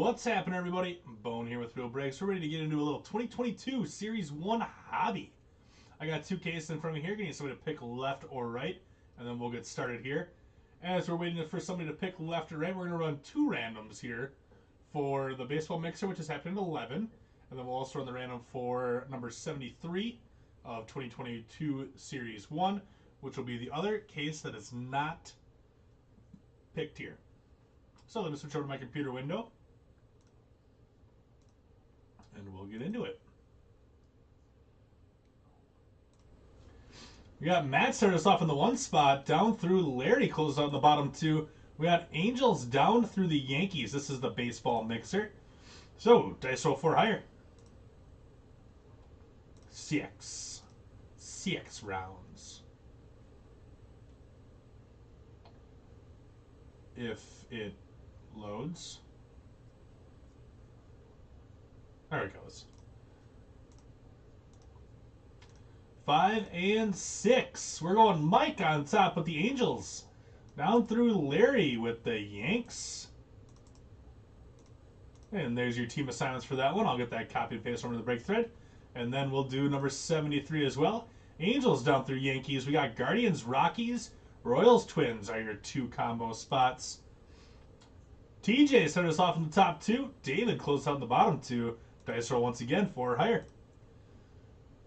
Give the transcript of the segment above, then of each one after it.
What's happening, everybody? Bone here with Real Breaks. We're ready to get into a little 2022 Series 1 hobby. I got two cases in front of me here. Getting somebody to pick left or right, and then we'll get started here. As we're waiting for somebody to pick left or right, we're going to run two randoms here for the baseball mixer, which is happening at 11. And then we'll also run the random for number 73 of 2022 Series 1, which will be the other case that is not picked here. So let me switch over to my computer window, and we'll get into it. We got Matt started us off in the one spot, down through Larry closes out in the bottom two. We got Angels down through the Yankees. This is the baseball mixer. So, dice roll 4 higher. 6 rounds. If it loads. There it goes. 5 and 6. We're going Mike on top with the Angels. Down through Larry with the Yanks. And there's your team assignments for that one. I'll get that copy and paste over to the break thread. And then we'll do number 73 as well. Angels down through Yankees. We got Guardians, Rockies, Royals, Twins are your two combo spots. TJ started us off in the top two. David closed out in the bottom two. Dice roll once again, 4 or higher.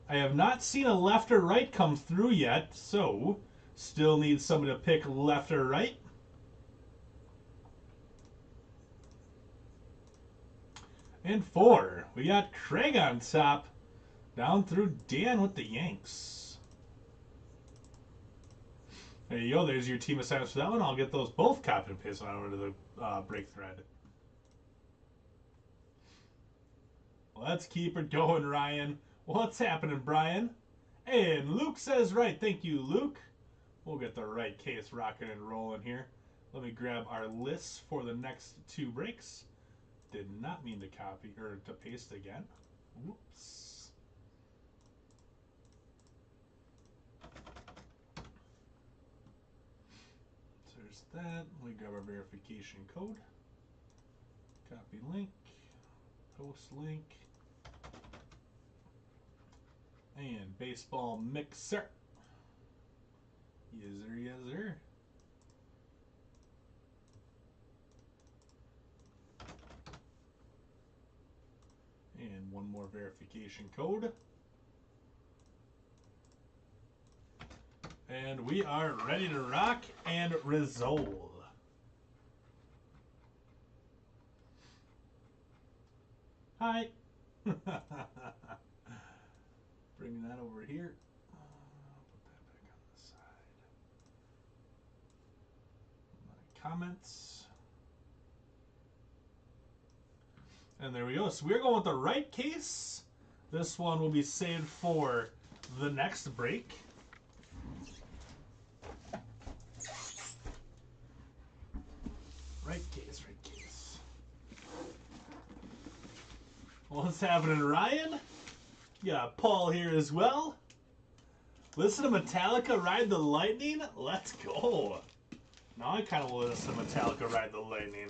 I have not seen a left or right come through yet, so still need somebody to pick left or right. And 4. We got Craig on top. Down through Dan with the Yanks. There you go. There's your team assignments for that one. I'll get those both copied and pasted on over to the break thread. Let's keep it going, Ryan. What's happening, Brian? And Luke says right. Thank you, Luke. We'll get the right case rocking and rolling here. Let me grab our lists for the next two breaks. Did not mean to copy or to paste again. Whoops. So there's that. Let me grab our verification code. Copy link. Post link. And baseball mixer. Yes, sir, yes, sir. And one more verification code. And we are ready to rock and resolve. Hi. Bring that over here. Put that back on the side. My comments. And there we go. So we're going with the right case. This one will be saved for the next break. Right case, right case. What's happening, Ryan? You got Paul here as well. Listen to Metallica Ride the Lightning? Let's go. Now I kind of want to listen to Metallica Ride the Lightning.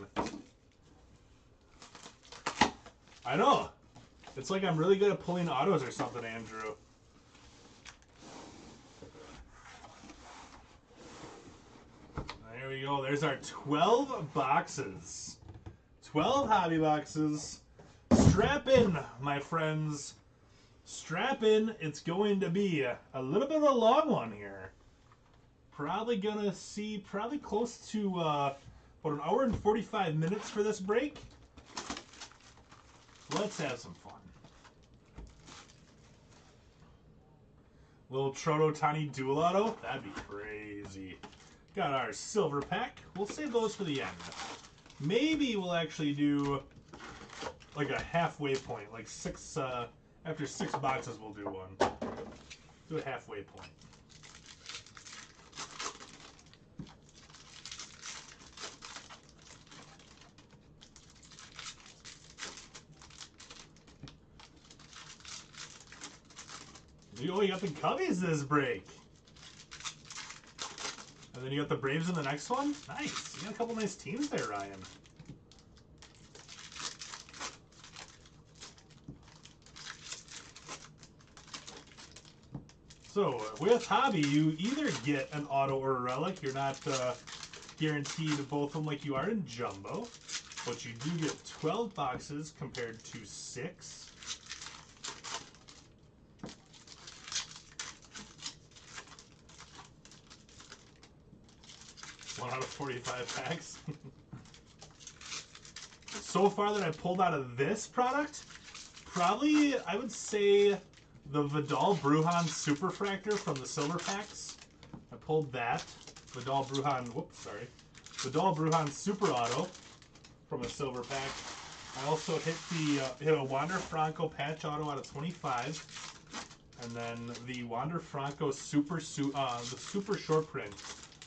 I know. It's like I'm really good at pulling autos or something, Andrew. There we go. There's our 12 boxes. 12 hobby boxes. Strap in, my friends. Strap in. It's going to be a little bit of a long one here. Probably going to see close to about an hour and 45 minutes for this break. Let's have some fun. Little Troto Tiny Dual Auto. That'd be crazy. Got our silver pack. We'll save those for the end. Maybe we'll actually do like a halfway point. Like after 6 boxes we'll do one. Do a halfway point. Oh, you got the Cubbies this break. And then you got the Braves in the next one? Nice. You got a couple nice teams there, Ryan. So with Hobby, you either get an auto or a relic. You're not guaranteed both of them like you are in Jumbo, but you do get 12 boxes compared to 6. One out of 45 packs. So far that I pulled out of this product, probably I would say the Vidal Brujan Superfractor from the silver packs. I pulled that. Vidal Brujan, Vidal Brujan Super Auto from a silver pack. I also hit a Wander Franco patch auto out of 25. And then the Wander Franco the super short print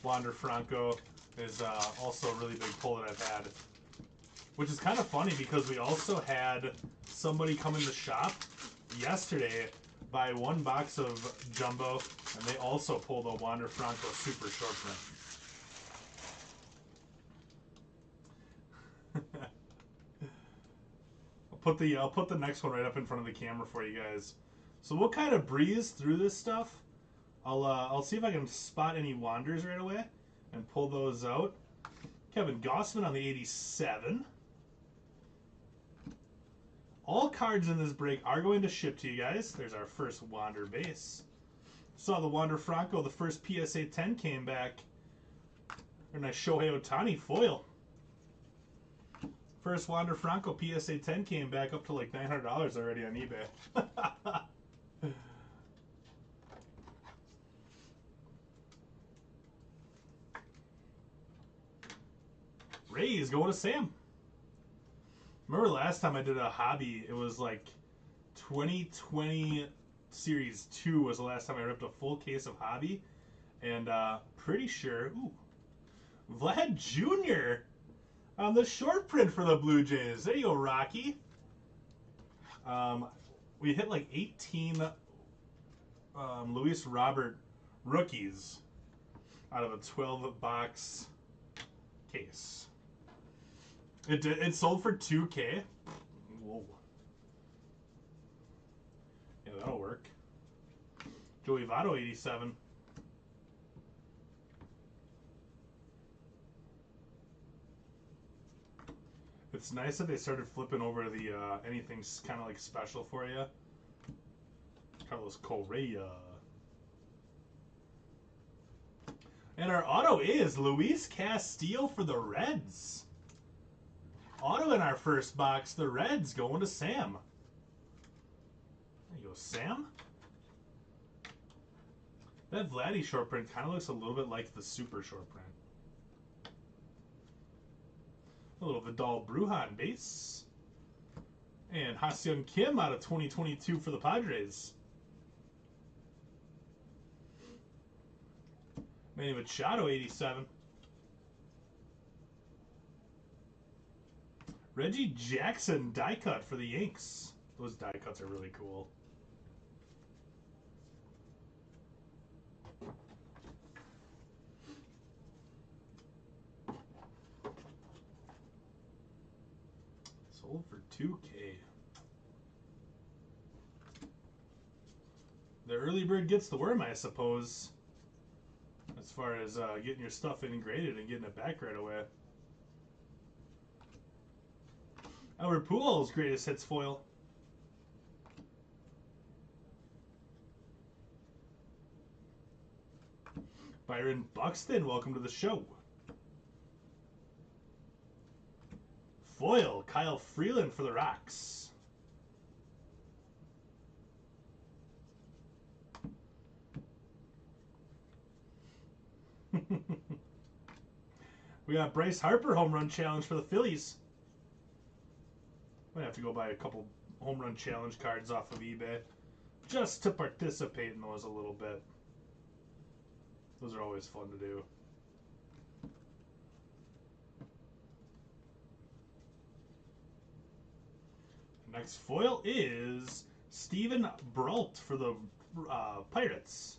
Wander Franco is also a really big pull that I've had. Which is kind of funny because we also had somebody come in the shop yesterday buy 1 box of Jumbo, and they also pulled a Wander Franco super short print. I'll put the next one right up in front of the camera for you guys. So we'll kind of breeze through this stuff. I'll see if I can spot any Wanders right away and pull those out. Kevin Gossman on the 87. All cards in this break are going to ship to you guys. There's our first Wander base. Saw the Wander Franco, the first PSA 10 came back. A nice Shohei Ohtani foil. First Wander Franco PSA 10 came back up to like $900 already on eBay. Rays going to Sam. Remember last time I did a hobby, it was like 2020 Series 2 was the last time I ripped a full case of hobby. And pretty sure, ooh, Vlad Jr. on the short print for the Blue Jays. There you go, Rocky. We hit like 18 Luis Robert rookies out of a 12-box case. It sold for $2K. Whoa. Yeah, that'll work. Joey Votto, 87. It's nice that they started flipping over the anything's kind of like special for you. Carlos Correa. And our auto is Luis Castillo for the Reds. Auto in our first box, the Reds going to Sam. There you go, Sam. That Vladdy short print kind of looks a little bit like the super short print. A little Vidal Brujan base. And Ha-Seong Kim out of 2022 for the Padres. Manny Machado, 87. Reggie Jackson die cut for the Yanks. Those die cuts are really cool. Sold for $2K. The early bird gets the worm, I suppose. As far as getting your stuff integrated and getting it back right away. Albert Pujols, greatest hits foil. Byron Buxton, welcome to the show. Foil, Kyle Freeland for the Rocks. We got Bryce Harper home run challenge for the Phillies. Might have to go buy a couple home run challenge cards off of eBay just to participate in those a little bit. Those are always fun to do. Next foil is Steven Brault for the Pirates.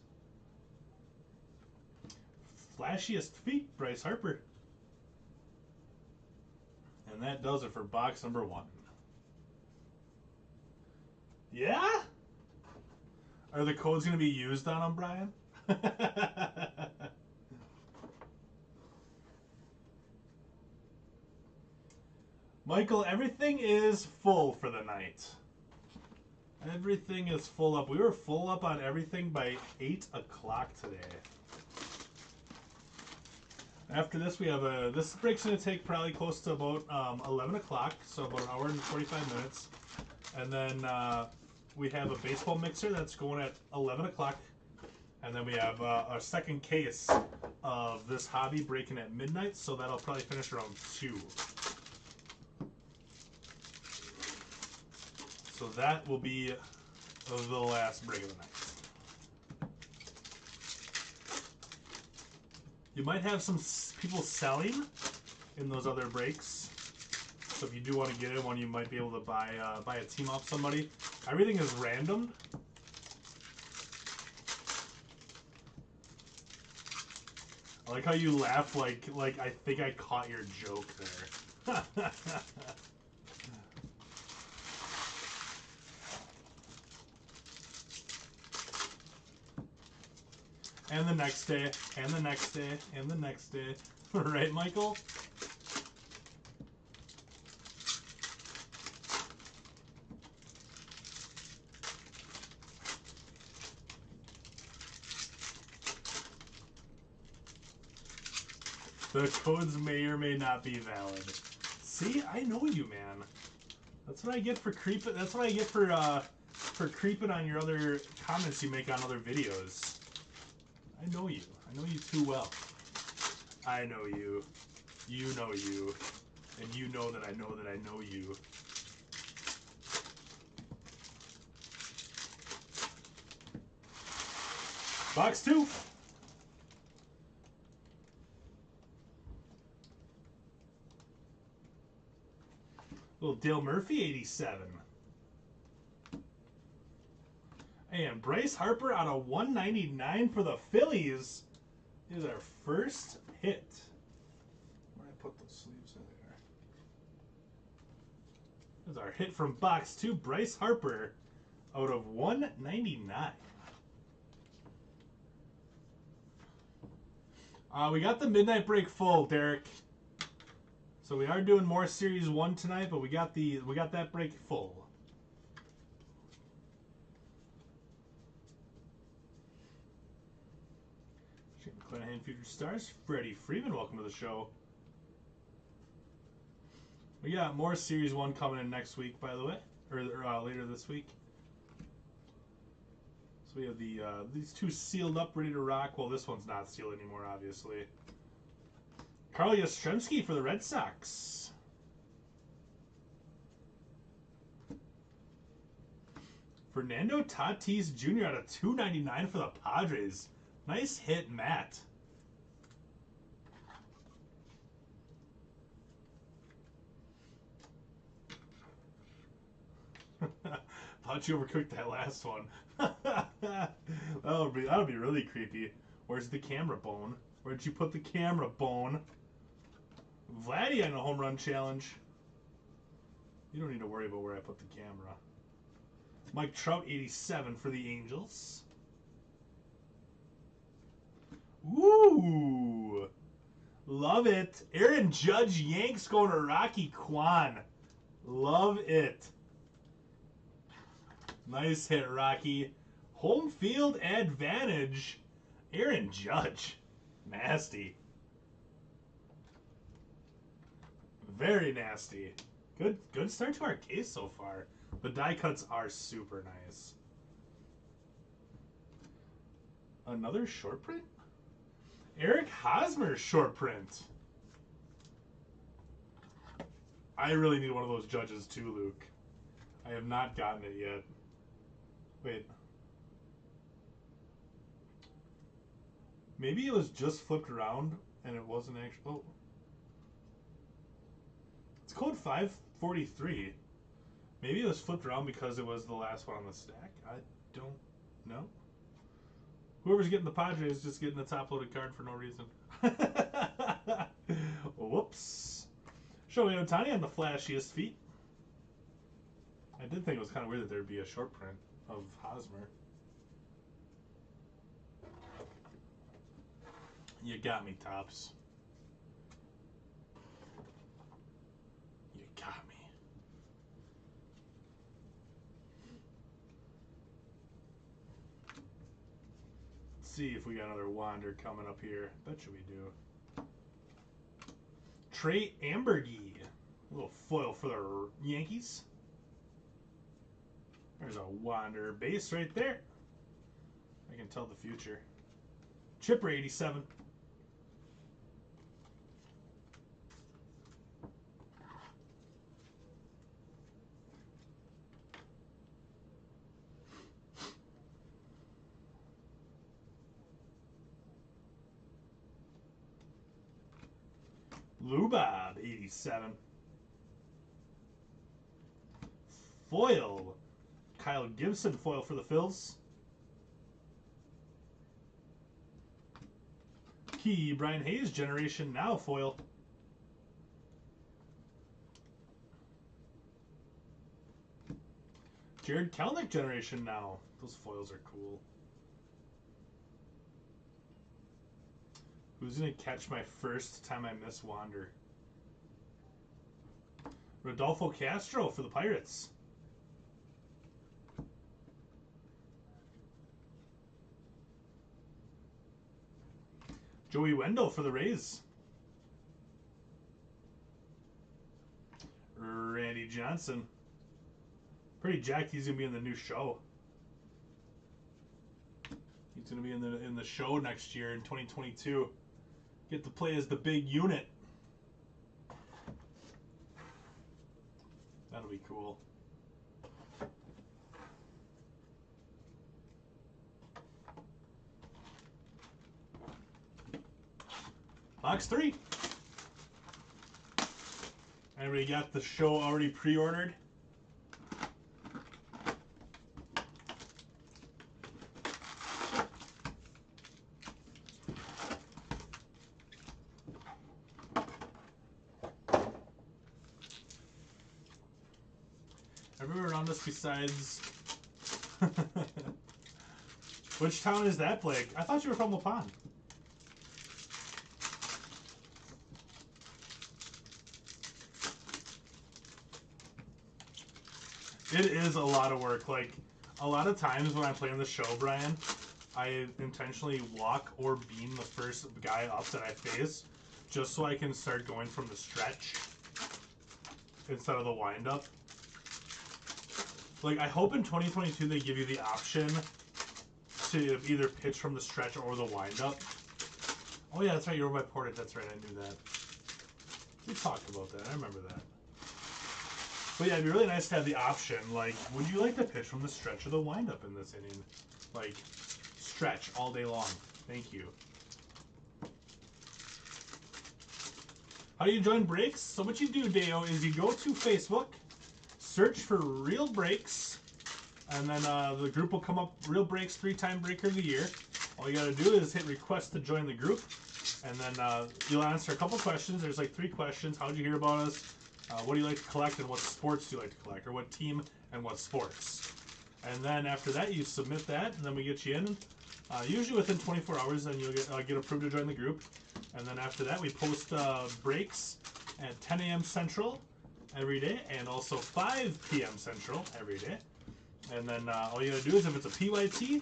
Flashiest feet, Bryce Harper. And that does it for box number 1. Yeah? Are the codes going to be used on them, Brian? Michael, everything is full for the night. Everything is full up. We were full up on everything by 8 o'clock today. After this, we have this break's going to take probably close to about 11 o'clock, so about an hour and 45 minutes. And then we have a baseball mixer that's going at 11 o'clock. And then we have a second case of this hobby breaking at midnight, so that'll probably finish around 2. So that will be the last break of the night. You might have some people selling in those other breaks. So if you do want to get in one, you might be able to buy a team off somebody. Everything is random. I like how you laugh like I think I caught your joke there. And the next day, and the next day, and the next day. Right, Michael? The codes may or may not be valid. See, I know you, man. That's what I get for creeping. That's what I get for creeping on your other comments you make on other videos. I know you. I know you too well. I know you. You know you. And you know that I know that I know you. Box 2. Little Dale Murphy 87. And Bryce Harper out of 199 for the Phillies is our first hit. Where did I put those sleeves in there? This is our hit from box 2, Bryce Harper out of 199. We got the midnight break full, Derek. So we are doing more Series 1 tonight, but we got that break full. Clanahan Future Stars, Freddie Freeman, welcome to the show. We got more Series 1 coming in next week, by the way, or later this week. So we have these two sealed up, ready to rock. Well, this one's not sealed anymore, obviously. Carl Yastrzemski for the Red Sox. Fernando Tatis Jr. out of 299 for the Padres. Nice hit, Matt. Thought you overcooked that last one. That'll be really creepy. Where's the camera, Bone? Where'd you put the camera, Bone? Vladdy on a home run challenge. You don't need to worry about where I put the camera. Mike Trout 87 for the Angels. Ooh, love it. Aaron Judge Yanks going to Rocky Kwan. Love it. Nice hit, Rocky. Home field advantage. Aaron Judge. Nasty. Very nasty. Good start to our case so far. The die cuts are super nice. Another short print? Eric Hosmer short print. I really need one of those Judges too, Luke. I have not gotten it yet. Wait. Maybe it was just flipped around and it wasn't actually... Oh. It's code 543. Maybe it was flipped around because it was the last one on the stack. I don't know. Whoever's getting the Padres is just getting the top-loaded card for no reason. Whoops. Shohei Ohtani on the flashiest feet. I did think it was kind of weird that there'd be a short print of Hosmer. You got me, Tops. You got me. Let's see if we got another Wander coming up here. Bet you we do. Trey Ambergy. A little foil for the Yankees. There's a Wander base right there. I can tell the future. Chipper 87. Lubob 87. Foil. Kyle Gibson foil for the Phils. Key Brian Hayes Generation Now foil. Jared Kelnick Generation Now. Those foils are cool. Who's going to catch my first time I miss Wander? Rodolfo Castro for the Pirates. Joey Wendell for the Rays. Randy Johnson. Pretty jacked he's going to be in the new show. He's going to be in the show next year in 2022. Get to play as the big unit. That'll be cool. Box 3. Everybody got the show already pre-ordered? Everywhere around us besides... Which town is that, Blake? I thought you were from La Pond. It is a lot of work. Like, a lot of times when I'm playing the show, Brian, I intentionally walk or beam the first guy up that I face just so I can start going from the stretch instead of the wind-up. Like, I hope in 2022 they give you the option to either pitch from the stretch or the wind-up. Oh, yeah, that's right. You were by Portage. That's right. I knew that. We talked about that. I remember that. But yeah, it'd be really nice to have the option. Like, would you like to pitch from the stretch or the wind-up in this inning? Like, stretch all day long. Thank you. How do you join breaks? So what you do, Deo, is you go to Facebook, search for Real Breaks, and then the group will come up, Real Breaks 3-time Breaker of the Year. All you gotta do is hit request to join the group, and then you'll answer a couple questions. There's like 3 questions. How'd you hear about us? What do you like to collect, and what sports do you like to collect? Or what team and what sports? And then after that, you submit that, and then we get you in. Usually within 24 hours, then you'll get approved to join the group. And then after that, we post breaks at 10 a.m. Central every day, and also 5 p.m. Central every day. And then all you gotta do is, if it's a PYT,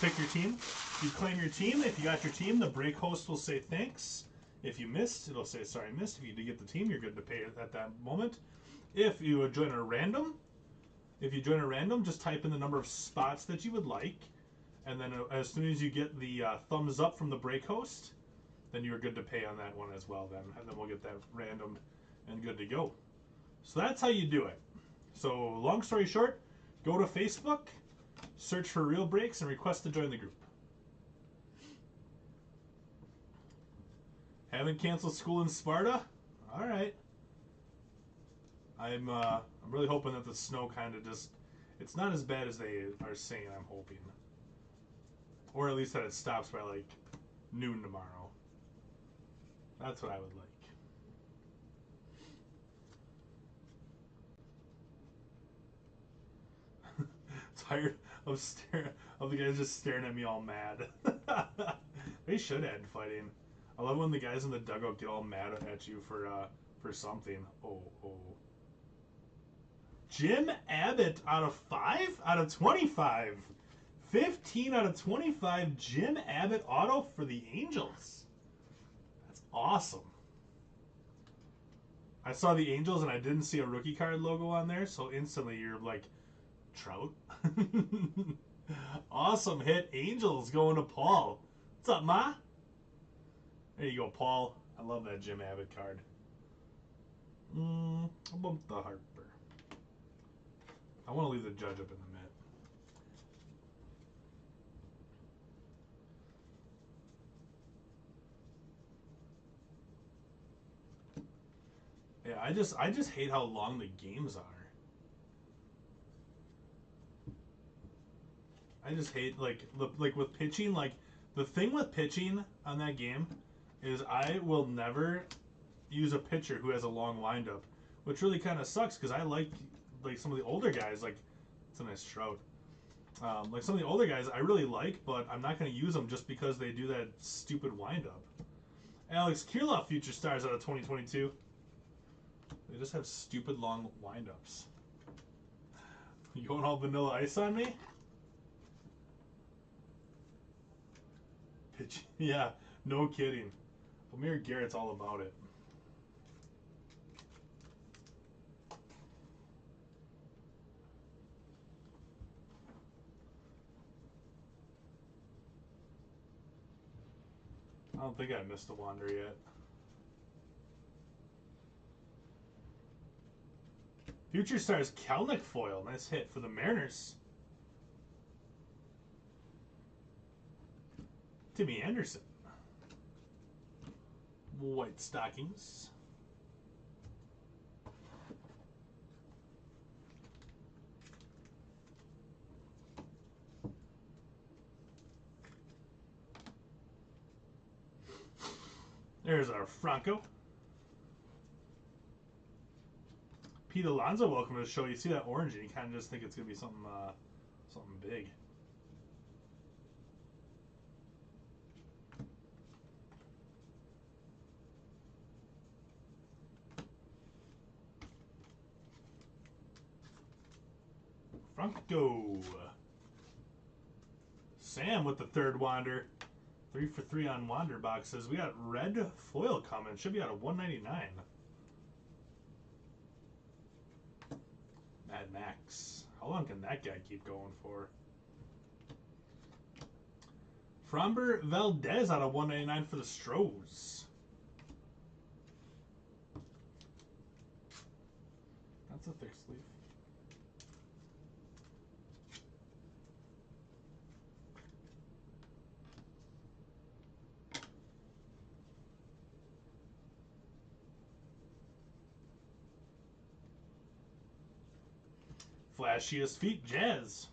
pick your team. You claim your team. If you got your team, the break host will say thanks. If you missed, it'll say sorry missed. If you did get the team, you're good to pay it at that moment. If you join a random, just type in the number of spots that you would like, and then as soon as you get the thumbs up from the break host, then you're good to pay on that one as well. Then, and then we'll get that random and good to go. So that's how you do it. So long story short, go to Facebook, search for Real Breaks, and request to join the group. Haven't canceled school in Sparta? All right. I'm really hoping that the snow kind of just, it's not as bad as they are saying. I'm hoping, or at least that it stops by like noon tomorrow. That's what I would like. Tired of the guys just staring at me all mad. They should add fighting. I love when the guys in the dugout get all mad at you for something. Oh. Jim Abbott out of 5 out of 25. 15 out of 25 Jim Abbott auto for the Angels. That's awesome. I saw the Angels and I didn't see a rookie card logo on there, so instantly you're like, Trout? Awesome hit. Angels going to Paul. What's up, Ma? There you go, Paul. I love that Jim Abbott card. About the Harper. I want to leave the judge up in the mid. Yeah, I just hate how long the games are. I just hate like with pitching. Like the thing with pitching on that game is I will never use a pitcher who has a long windup, which really kind of sucks because I like some of the older guys. Like it's a nice Trout. Like some of the older guys I really like, but I'm not going to use them just because they do that stupid windup. Alex Kirilloff Future Stars out of 2022. They just have stupid long windups. You going all vanilla ice on me? Pitch. Yeah, no kidding. Amir Garrett's all about it. I don't think I missed a wander yet. Future Stars Kelnick foil. Nice hit for the Mariners. Timmy Anderson. White Stockings. There's our Franco. Pete Alonso, welcome to the show. You see that orange and you kind of just think it's going to be something big. Franco. Sam with the third wander. 3 for 3 on wander boxes. We got red foil coming. Should be out of 199. Mad Max. How long can that guy keep going for? Framber Valdez out of 199 for the Stros. That's a thick sleeve. Flashiest feet, Jazz.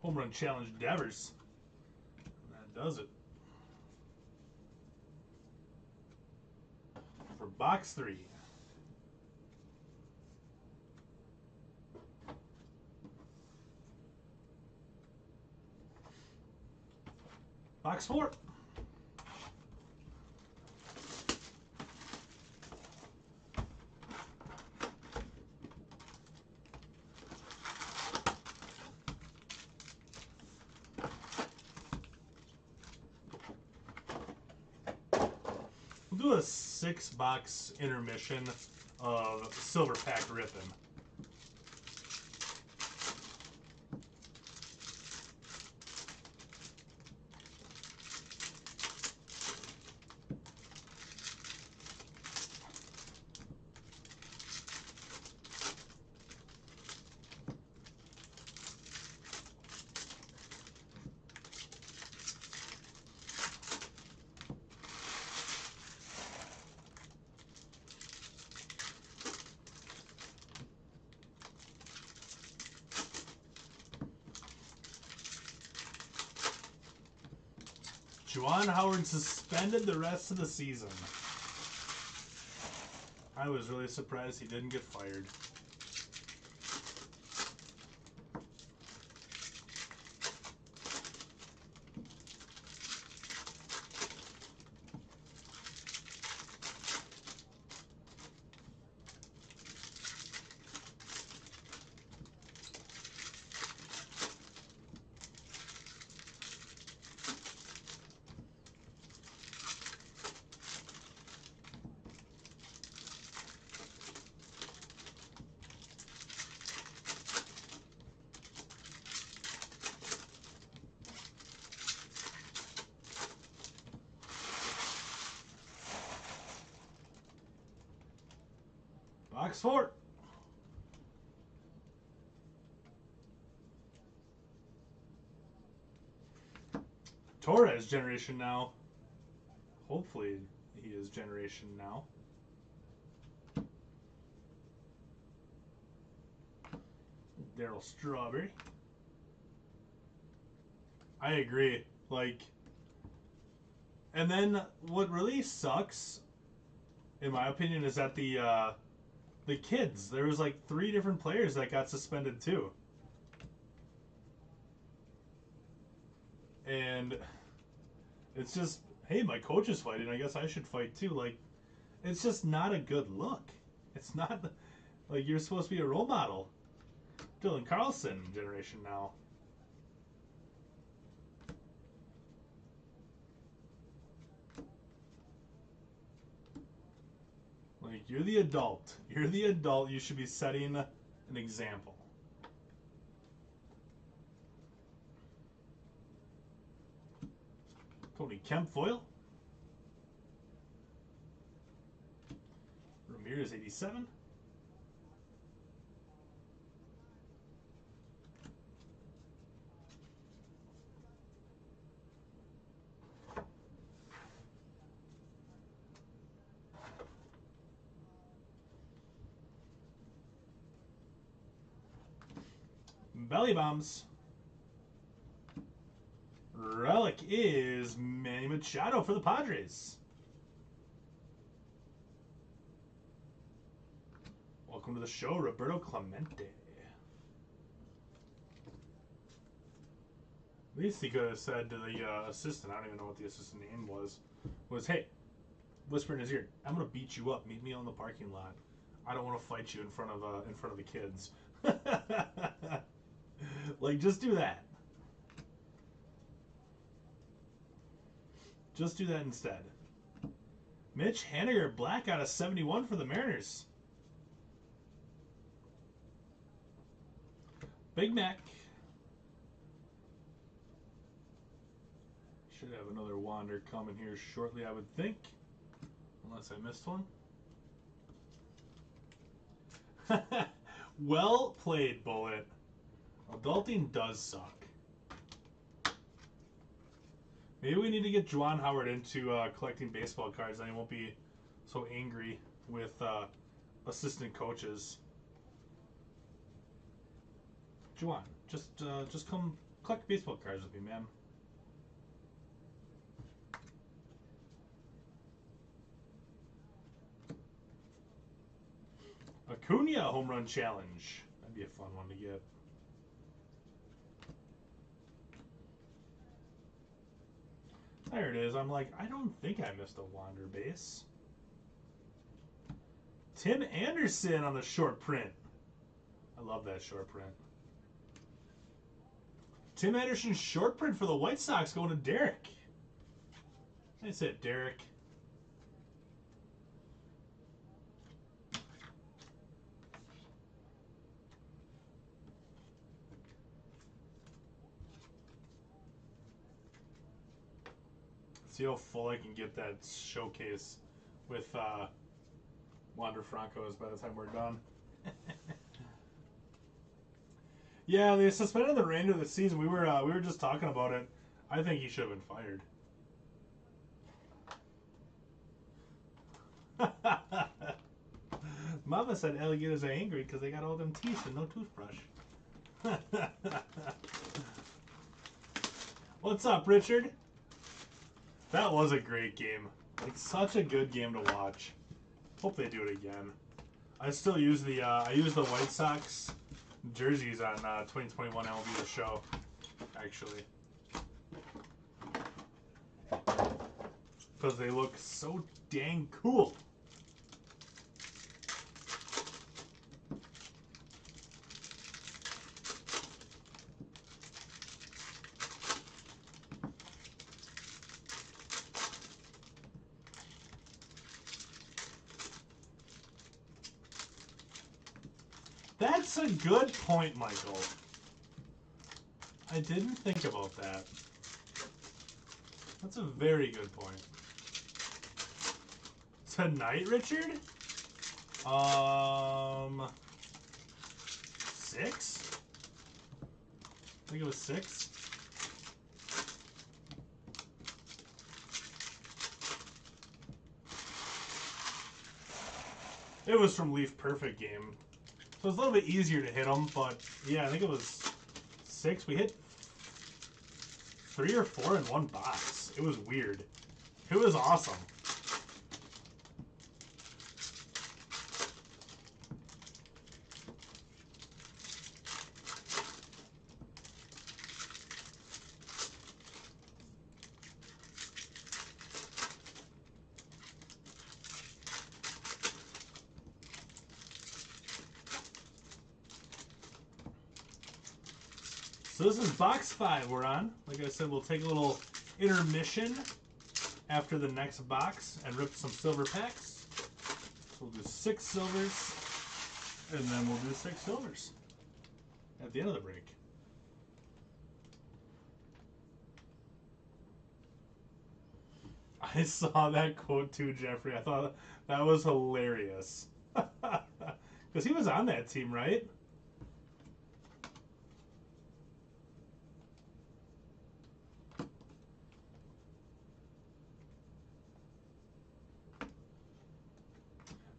Home run challenge, Devers. That does it. For box 3. Box 4. Do a 6-box intermission of Silver Pack Rippin'. Juwan Howard suspended the rest of the season. I was really surprised he didn't get fired. Box 4. Torres generation now. Hopefully he is generation now. Daryl Strawberry. I agree. Like, and then what really sucks, in my opinion, is that the kids. There was like 3 different players that got suspended too. And it's just, hey, my coach is fighting. I guess I should fight too. Like, it's just not a good look. It's not like you're supposed to be a role model. Dylan Carlson generation now. Like, you're the adult. You're the adult. You should be setting an example. Tony Kemp foil. Ramirez 87. Belly bombs. Relic is Manny Machado for the Padres. Welcome to the show, Roberto Clemente. At least he could have said to the assistant, I don't even know what the assistant name was, hey, whisper in his ear, I'm gonna beat you up. Meet me on the parking lot. I don't want to fight you in front of the kids. Like, just do that. Just do that instead. Mitch Haniger, black out of 71 for the Mariners. Big Mac. Should have another Wander coming here shortly, I would think. Unless I missed one. Well played, Bullet. Adulting does suck. Maybe we need to get Juwan Howard into collecting baseball cards, and he won't be so angry with assistant coaches. Juwan, just come collect baseball cards with me, man. Acuna home run challenge. That'd be a fun one to get. There it is. I'm like, I don't think I missed a Wander base. Tim Anderson on the short print. I love that short print. Tim Anderson short print for the White Sox going to Derek. I said Derek. See how full I can get that showcase with Wander Franco's by the time we're done. Yeah, they suspended the remainder of the season. We were just talking about it. I think he should have been fired. Mama said alligators are angry because they got all them teeth and no toothbrush. What's up, Richard? That was a great game. Like, such a good game to watch. Hope they do it again. I still use the the White Sox jerseys on 2021 MLB The Show, actually, because they look so dang cool. That's a good point, Michael. I didn't think about that. That's a very good point. Tonight, Richard? 6? I think it was 6. It was from Leaf Perfect game. So it's a little bit easier to hit them, but yeah, I think it was 6. We hit 3 or 4 in one box. It was weird. It was awesome. So this is box 5 we're on. Like I said, we'll take a little intermission after the next box and rip some silver packs. So we'll do 6 silvers, and then we'll do 6 silvers at the end of the break. I saw that quote too, Jeffrey. I thought that was hilarious. Because he was on that team, right?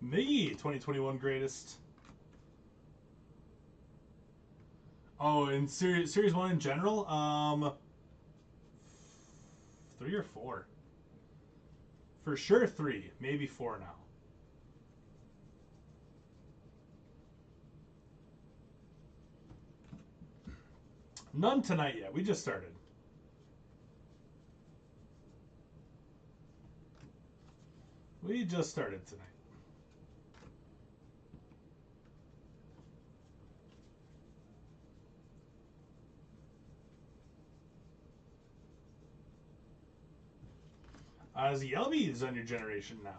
Miggy, 2021 greatest. Oh, in series 1 in general, 3 or 4. For sure 3, maybe 4 now. None tonight yet. We just started. We just started tonight. Yelby is on your generation now.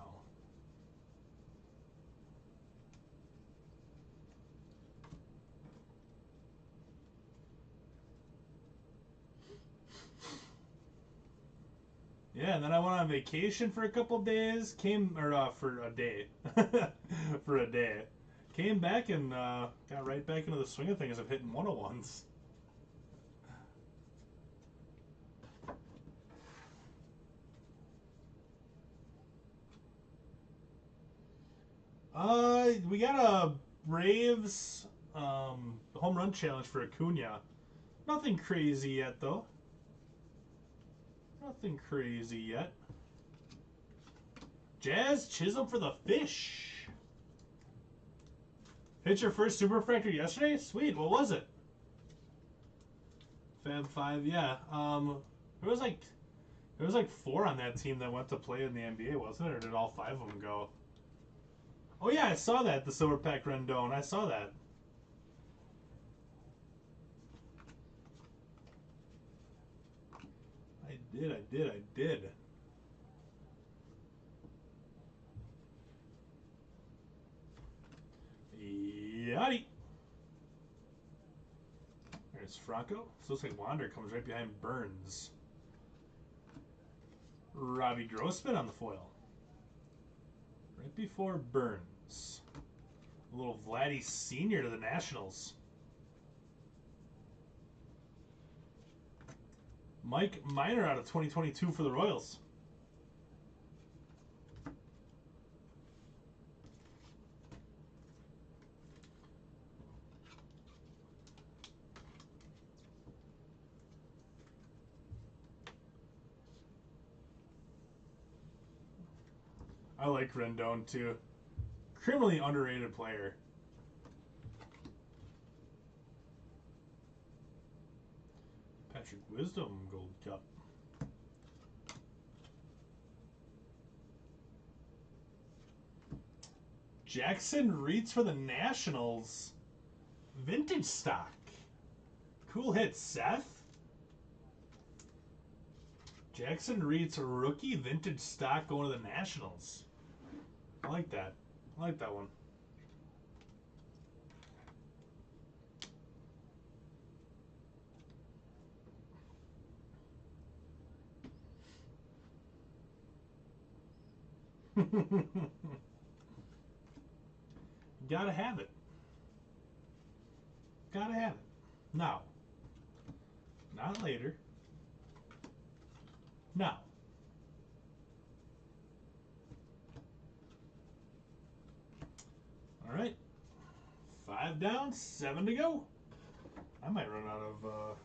Yeah, and then I went on vacation for a couple days. For a day. For a day. Came back and got right back into the swing of things of hitting 101s. We got a Braves home run challenge for Acuna. Nothing crazy yet, though. Nothing crazy yet. Jazz Chisholm for the Fish. Hit your first Superfractor yesterday? Sweet. What was it? Fab 5, yeah. There was like 4 on that team that went to play in the NBA, wasn't it? Or did all 5 of them go? Oh yeah, I saw that, the Silver Pack Rendon. I saw that. I did. Yachty. There's Franco. So looks like Wander comes right behind Burns. Robbie Grossman on the foil. Right before Burns. A little Vladdy Sr. to the Nationals. Mike Minor out of 2022 for the Royals. I like Rendon too. Criminally underrated player. Patrick Wisdom Gold Cup. Jackson Reitz for the Nationals. Vintage stock. Cool hit, Seth. Jackson Reitz rookie vintage stock going to the Nationals. I like that. I like that one. Gotta have it. Gotta have it. Now. Not later. Now. All right. 5 down, 7 to go. I might run out of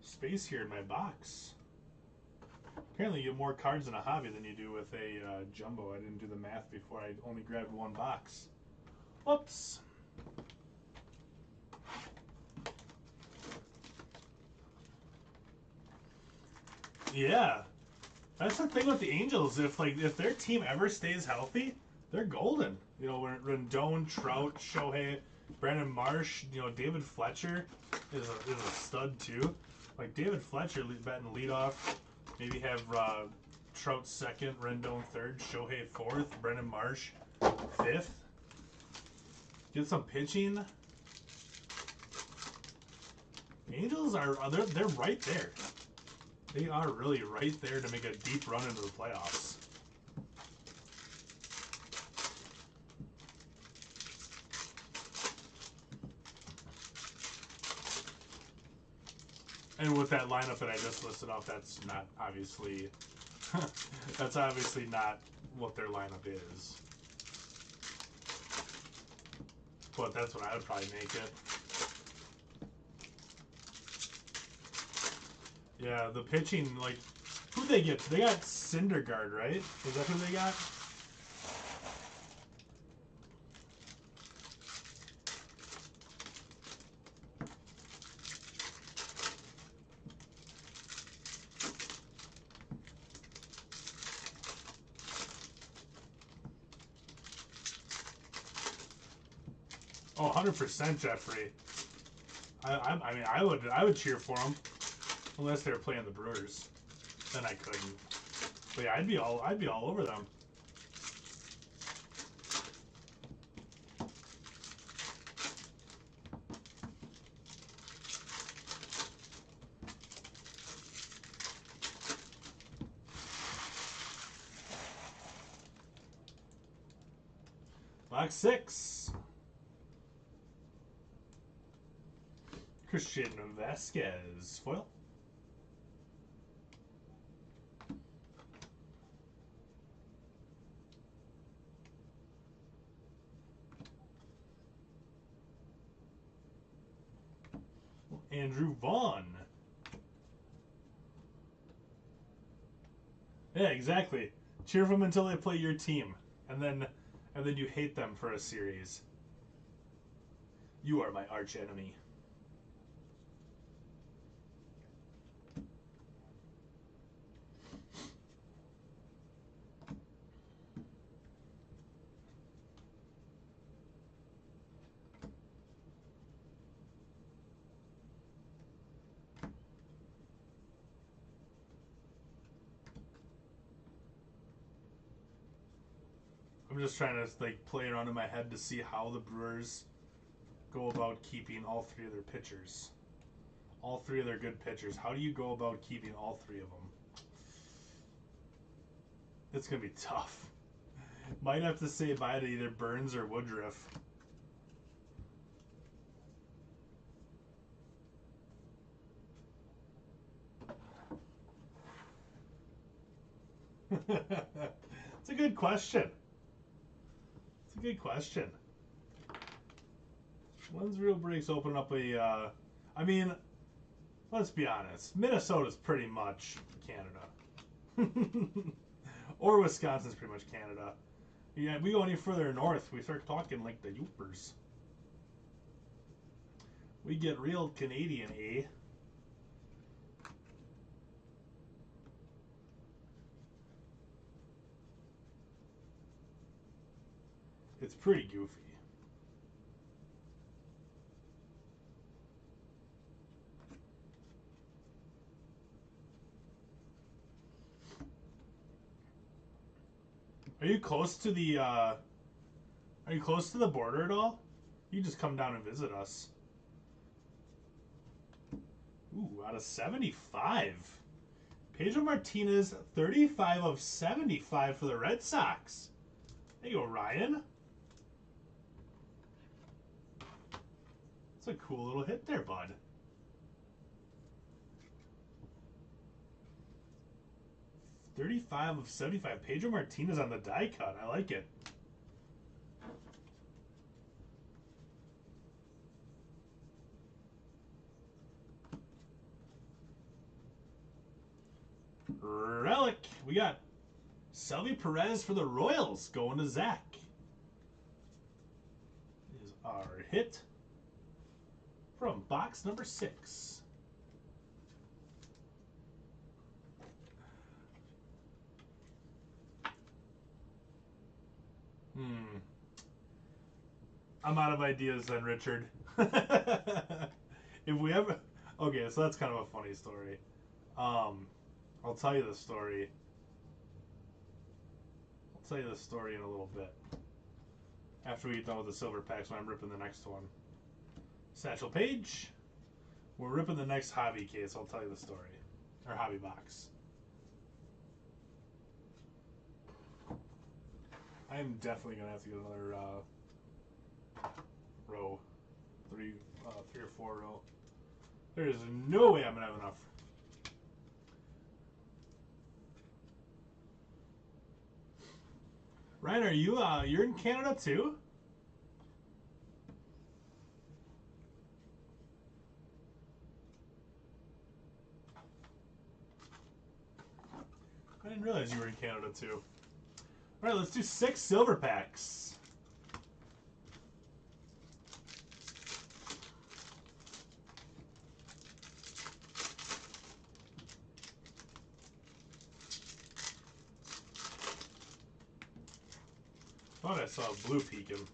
space here in my box. Apparently you get more cards in a hobby than you do with a jumbo. I didn't do the math before. I only grabbed 1 box. Whoops. Yeah. That's the thing with the Angels. If their team ever stays healthy, they're golden. You know, when Rendon, Trout, Shohei, Brandon Marsh, you know, David Fletcher is a stud too. Like David Fletcher batting leadoff. Maybe have Trout second, Rendon third, Shohei fourth, Brandon Marsh fifth. Get some pitching. Angels they're right there. They are really right there to make a deep run into the playoffs. And with that lineup that I just listed off, that's not obviously that's obviously not what their lineup is. But that's what I would probably make it. Yeah, the pitching, like, who'd they get? They got Syndergaard, right? Is that who they got? Oh, 100% Jeffrey. I mean, I would cheer for them, unless they were playing the Brewers. Then I couldn't. But yeah, I'd be all over them. Box 6. Christian Vasquez foil. Andrew Vaughn. Yeah, exactly. Cheer for them until they play your team, and then you hate them for a series. You are my arch enemy. I'm just trying to like play around in my head to see how the Brewers go about keeping all 3 of their pitchers. All 3 of their good pitchers. How do you go about keeping all 3 of them? It's going to be tough. Might have to say bye to either Burns or Woodruff. It's a good question. It's a good question. When's Real Breaks open up a... I mean, let's be honest. Minnesota's pretty much Canada. Or Wisconsin's pretty much Canada. Yeah, if we go any further north, we start talking like the Yoopers. We get real Canadian, eh? It's pretty goofy. Are you close to the border at all? You just come down and visit us. Ooh, out of 75. Pedro Martinez, 35 of 75 for the Red Sox. There you go, Ryan. That's a cool little hit there, bud. .35 of 75. Pedro Martinez on the die cut. I like it. Relic. We got Salvi Perez for the Royals going to Zach. Is our hit from box number 6. I'm out of ideas then, Richard. If we ever... Okay, so that's kind of a funny story. I'll tell you the story. I'll tell you the story in a little bit. After we get done with the silver packs when I'm ripping the next one. Satchel Paige. We're ripping the next hobby case. I'll tell you the story. Or hobby box. I'm definitely going to have to get another row. Three or four row. There is no way I'm going to have enough. Ryan, are you you're in Canada too? I didn't realize you were in Canada too. All right, let's do 6 silver packs. Thought I saw a blue peeking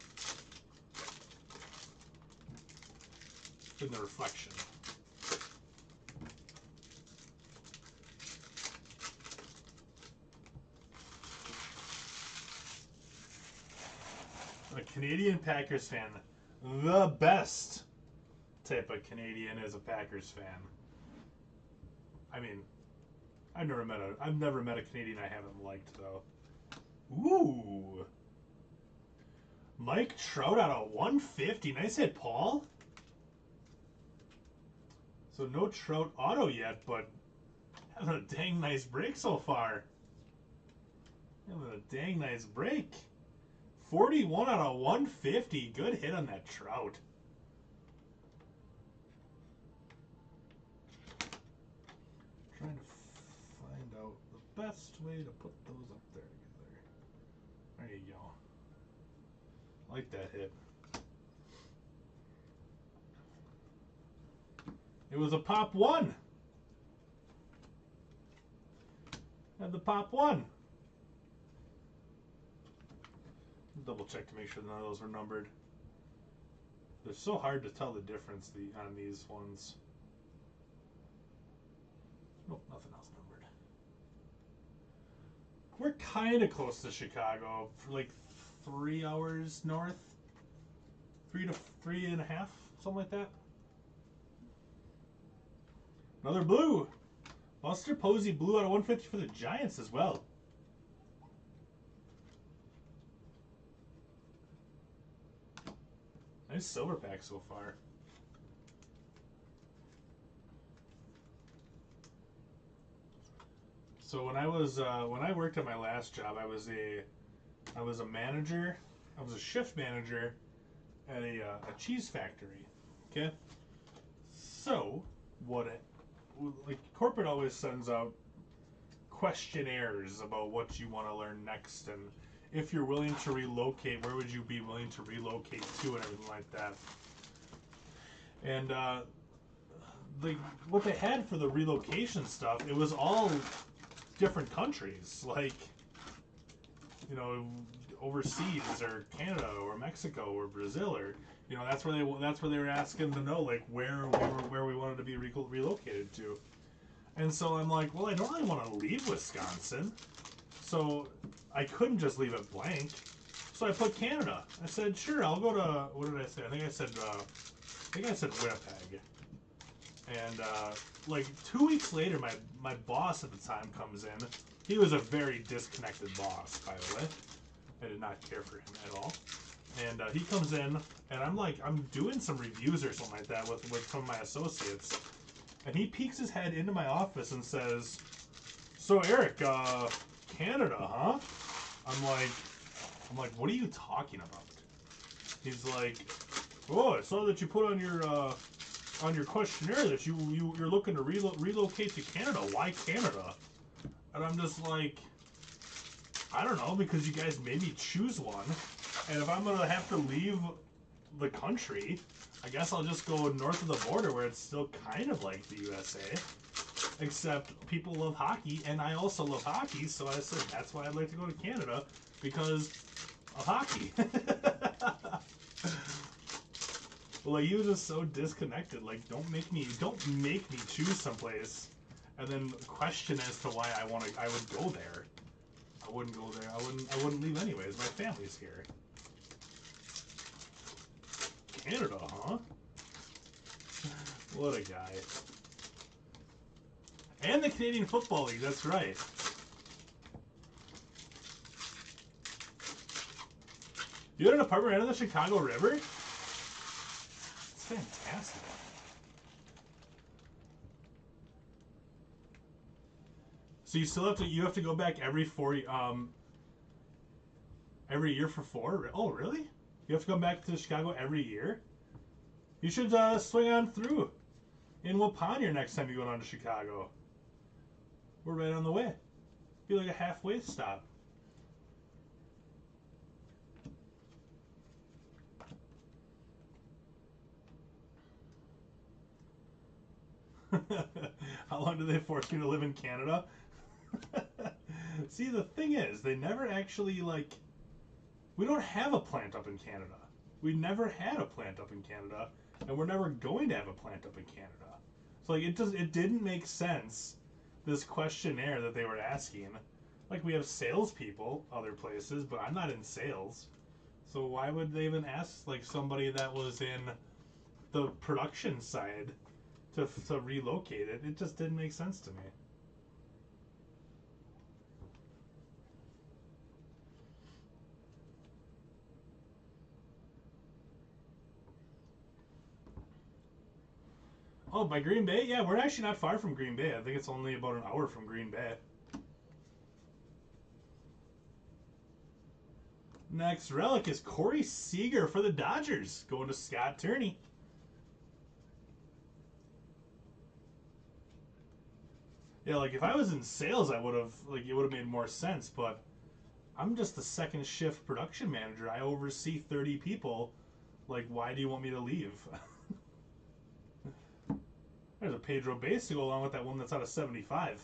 in the reflection. A Canadian Packers fan, the best type of Canadian is a Packers fan. I mean, I've never met a Canadian I haven't liked though. Ooh. Mike Trout out of 150. Nice hit, Paul. So no Trout auto yet, but having a dang nice break so far. Having a dang nice break. 41 out of 150. Good hit on that Trout. Trying to find out the best way to put those up there together. There you go. Like that hit. It was a pop 1. Had the pop 1. Double check to make sure none of those were numbered. They're so hard to tell the difference on these ones. Nope, nothing else numbered. We're kind of close to Chicago, for like 3 hours north. 3 to 3.5, something like that. Another blue. Buster Posey blue out of 150 for the Giants as well. Nice silver pack so far. So when I worked at my last job, I was a manager. I was a shift manager at a cheese factory. Okay. So like corporate always sends out questionnaires about what you want to learn next, and if you're willing to relocate, where would you be willing to relocate to, and everything like that. And what they had for the relocation stuff, it was all different countries, like, you know, overseas, or Canada, or Mexico, or Brazil, or, you know, that's where they were asking to know, like, where we wanted to be relocated to. And so I'm like, well, I don't really want to leave Wisconsin, so I couldn't just leave it blank. So I put Canada. I said, sure, I'll go to, what did I say? I think I said Winnipeg. And like 2 weeks later, my boss at the time comes in. He was a very disconnected boss, by the way. I did not care for him at all. And he comes in, and I'm doing some reviews or something like that with some of my associates. And he peeks his head into my office and says, "So Eric, Canada, huh?" I'm like, "What are you talking about?" He's like, "Oh, I saw that you put on your questionnaire that you're looking to relocate to Canada. Why Canada?" And I'm just like, "I don't know, because you guys made me choose one. And if I'm gonna have to leave the country, I guess I'll just go north of the border where it's still kind of like the USA. Except people love hockey, and I also love hockey, so I said that's why I'd like to go to Canada, because of hockey." Like, he was just so disconnected. Like, don't make me choose someplace and then question as to why I would go there. I wouldn't go there. I wouldn't leave anyways. My family's here. Canada, huh? What a guy. And the Canadian Football League, that's right. You had an apartment right on the Chicago River? It's fantastic. So you still have to go back every year for 4? Oh, really? You have to come back to Chicago every year? You should swing on through in Wapanya next time you go down to Chicago. We're right on the way. Be like a halfway stop. How long do they force you to live in Canada? See, the thing is, they never actually, like, we don't have a plant up in Canada. We never had a plant up in Canada, and we're never going to have a plant up in Canada. So, like, it didn't make sense, this questionnaire that they were asking. Like, we have salespeople other places, but I'm not in sales. So why would they even ask, like, somebody that was in the production side to relocate it? It just didn't make sense to me. Oh, by Green Bay? Yeah, we're actually not far from Green Bay. I think it's only about an hour from Green Bay. Next relic is Corey Seager for the Dodgers, going to Scott Turney. Yeah, like, if I was in sales, it would have made more sense, but I'm just the second shift production manager. I oversee 30 people. Like, why do you want me to leave? There's a Pedro base to go along with that one that's out of 75.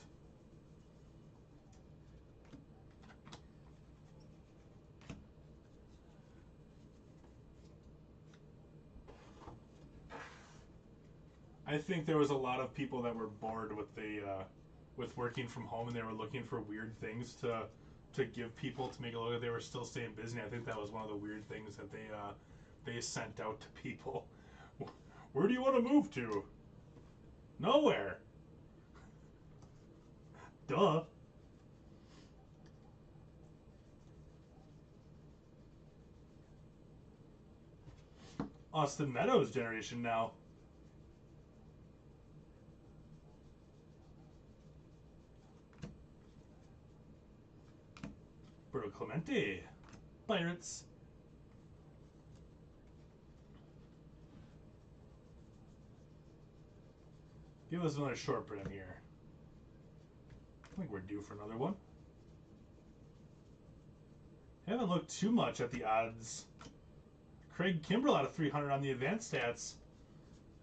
I think there was a lot of people that were bored with with working from home, and they were looking for weird things to give people to make it look like they were still staying busy. I think that was one of the weird things that they sent out to people. Where do you want to move to? Nowhere. Duh. Austin Meadows generation now. Bro Clemente. Pirates. Give us another short print here. I think we're due for another one. Haven't looked too much at the odds. Craig Kimbrell out of 300 on the advanced stats.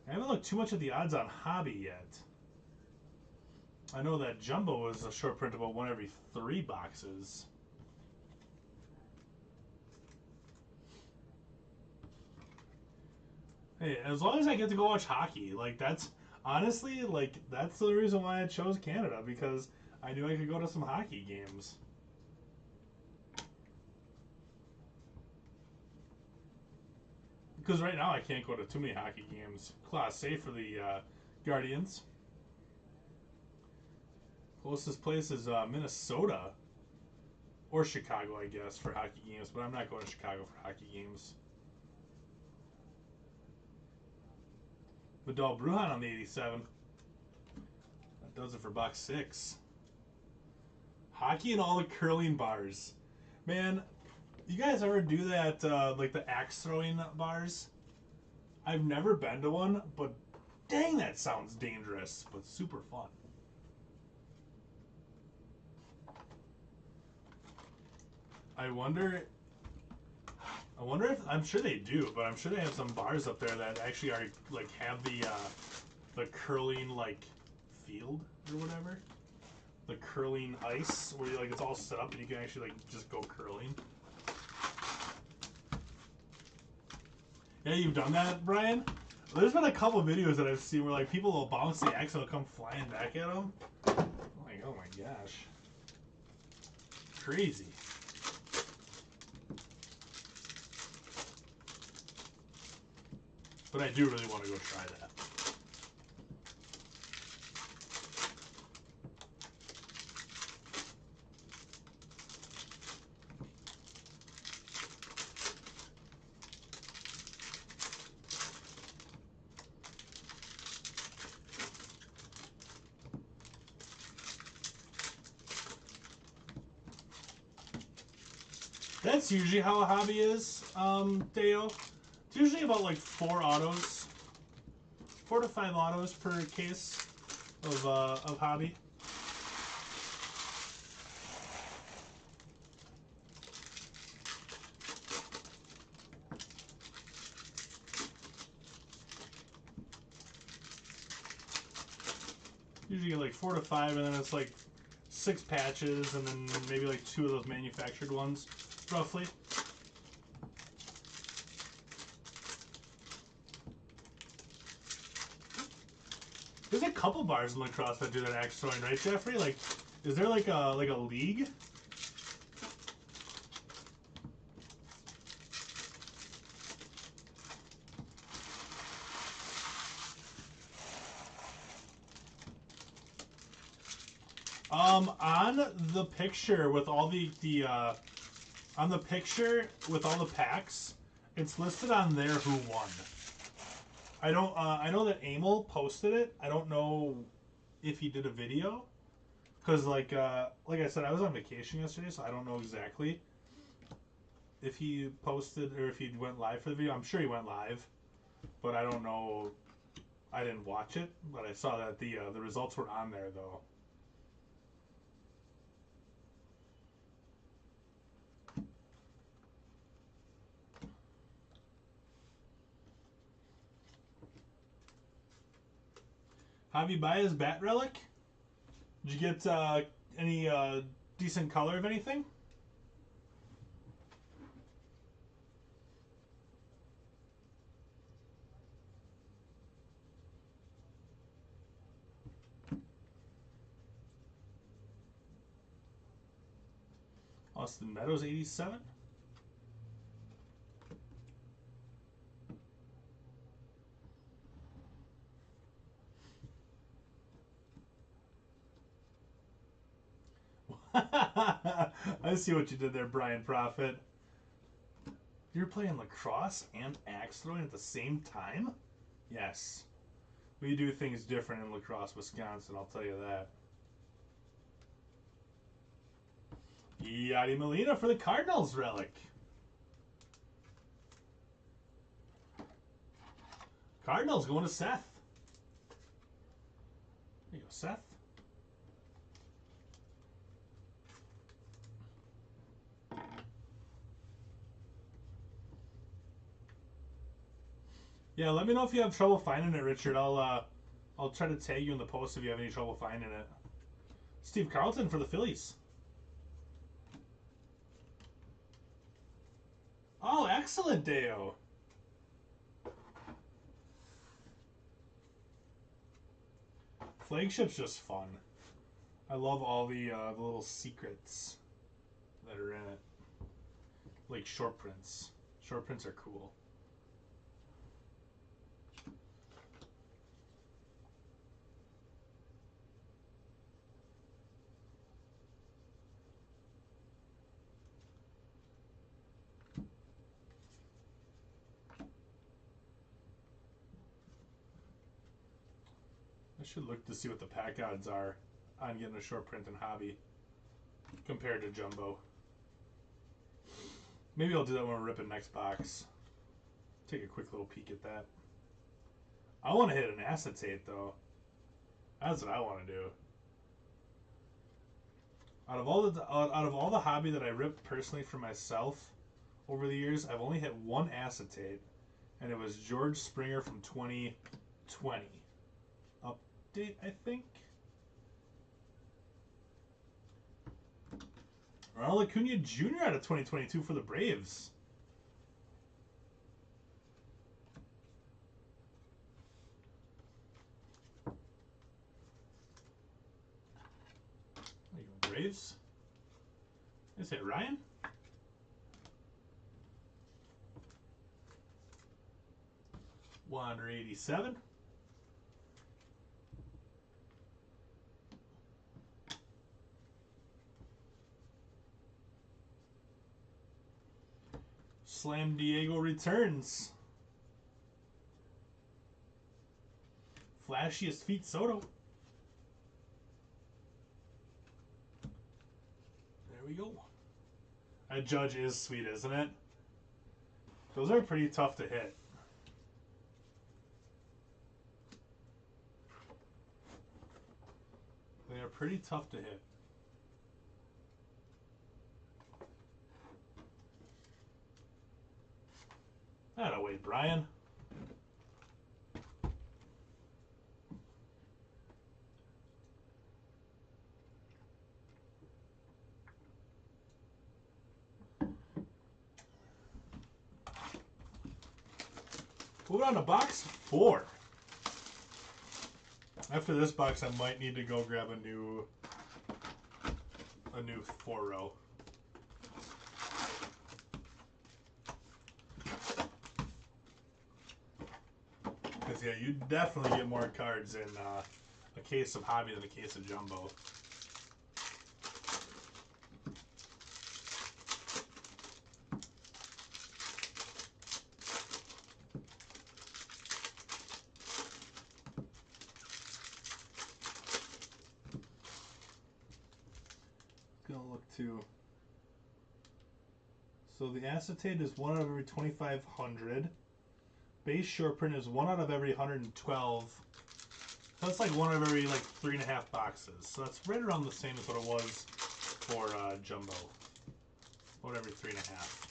I haven't looked too much at the odds on hobby yet. I know that Jumbo was a short print about 1 every 3 boxes. Hey, as long as I get to go watch hockey, like, that's honestly, like, that's the reason why I chose Canada, because I knew I could go to some hockey games. Because right now I can't go to too many hockey games. Class A for the Guardians. Closest place is Minnesota. Or Chicago, I guess, for hockey games, but I'm not going to Chicago for hockey games. Vidal Brujan on the 87. That does it for box 6. Hockey and all the curling bars. Man, you guys ever do that, like the axe throwing bars? I've never been to one, but dang, that sounds dangerous, but super fun. I wonder if, I'm sure they do, but I'm sure they have some bars up there that actually are like have the curling like field or whatever, the curling ice where you, like it's all set up and you can actually like just go curling. Yeah, you've done that, Brian? There's been a couple of videos that I've seen where like people will bounce the axe and it'll come flying back at them. I'm like, oh my gosh, crazy. But I do really want to go try that. That's usually how a hobby is, Deo. It's usually about like 4 autos. 4 to 5 autos per case of hobby. Usually get like 4 to 5, and then it's like 6 patches, and then maybe like 2 of those manufactured ones, roughly. There's a couple bars in lacrosse that do that axe throwing, right, Jeffrey? Like, is there like a league? On the picture with all on the picture with all the packs, it's listed on there who won. I don't. I know that Emil posted it. I don't know if he did a video, because like I said, I was on vacation yesterday, so I don't know exactly if he posted or if he went live for the video. I'm sure he went live, but I don't know. I didn't watch it, but I saw that the results were on there though. Javi Baez bat relic. Did you get any decent color of anything? Austin Meadows 87. I see what you did there, Brian Prophet. You're playing lacrosse and axe throwing at the same time? Yes. We do things different in lacrosse, Wisconsin, I'll tell you that. Yadi Molina for the Cardinals relic. Cardinals going to Seth. There you go, Seth. Yeah, let me know if you have trouble finding it, Richard. I'll try to tag you in the post if you have any trouble finding it. Steve Carlton for the Phillies. Oh, excellent, Deo. Flagship's just fun. I love all the little secrets that are in it. Like short prints. Short prints are cool. should look to see what the pack odds are on getting a short print in hobby compared to jumbo. Maybe I'll do that when we're ripping next box. Take a quick little peek at that. I want to hit an acetate though. That's what I want to do. Out of all the hobby that I ripped personally for myself over the years, I've only hit one acetate, and it was George Springer from 2020. Update, I think. Ronald Acuna Jr. out of 2022 for the Braves. There you go, Braves. Is it Ryan? $187. Slam Diego returns. Flashiest feet Soto. There we go. That Judge is sweet, isn't it? Those are pretty tough to hit. They are pretty tough to hit. That'll wait, Brian. Moving on to box 4. After this box, I might need to go grab a new 4-row. Because, yeah, you definitely get more cards in a case of hobby than a case of jumbo. Gonna look to. So the acetate is 1 out of every 2,500. Base short print is 1 out of every 112. So that's like 1 out of every 3.5 boxes. So that's right around the same as what it was for jumbo. 1 every 3.5.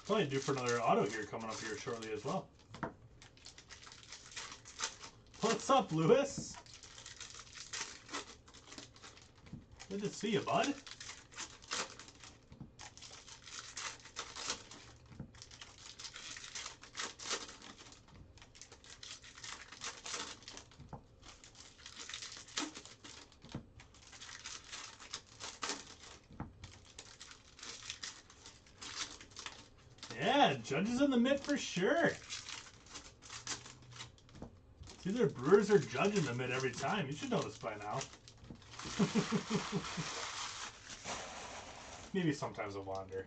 Probably due for another auto here coming up here shortly as well. What's up, Lewis? Good to see you, bud. Yeah, Judge is in the mid for sure. It's either Brewers or Judge in the mid every time. You should know this by now. Maybe sometimes a wander.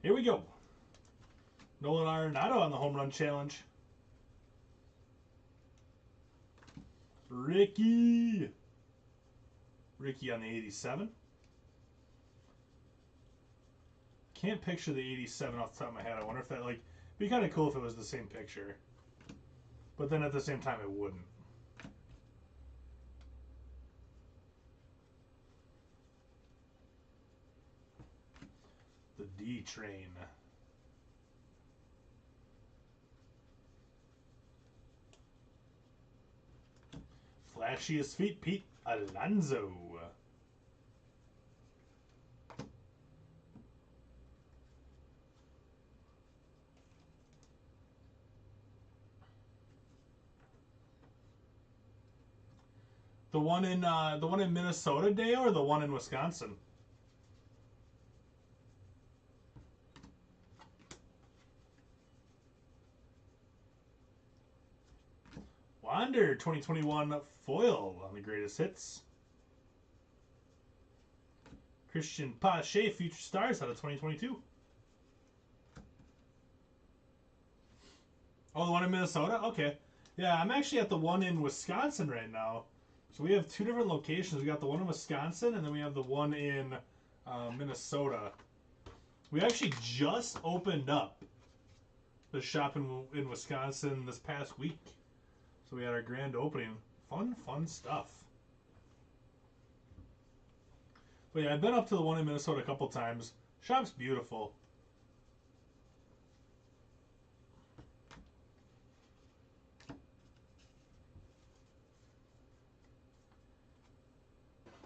Here we go. Nolan Arenado on the home run challenge. Ricky on the 87. Can't picture the 87 off the top of my head. I wonder if that, be kind of cool if it was the same picture. But then at the same time, it wouldn't. The D train. Flashiest feet, Pete Alonso. The one in Minnesota, Dale, or the one in Wisconsin? Verlander 2021 foil on the greatest hits. Christian Pache Future Stars out of 2022. Oh, the one in Minnesota? Okay. Yeah, I'm actually at the one in Wisconsin right now. So we have two different locations. We got the one in Wisconsin, and then we have the one in Minnesota. We actually just opened up the shop in Wisconsin this past week. So we had our grand opening. Fun stuff. But yeah, I've been up to the one in Minnesota a couple times. Shop's beautiful.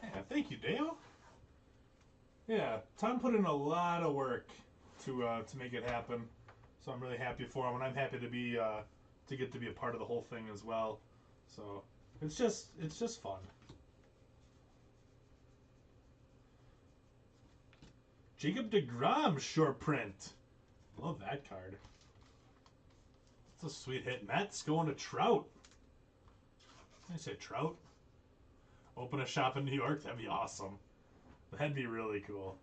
Yeah, thank you, Dale. Yeah, Tom put in a lot of work to make it happen. So I'm really happy for him, and I'm happy to be to get to be a part of the whole thing as well. So it's just fun. Jacob deGrom short print. Love that card. It's a sweet hit. Mets going to Trout. I say Trout. Open a shop in New York. That'd be awesome. That'd be really cool.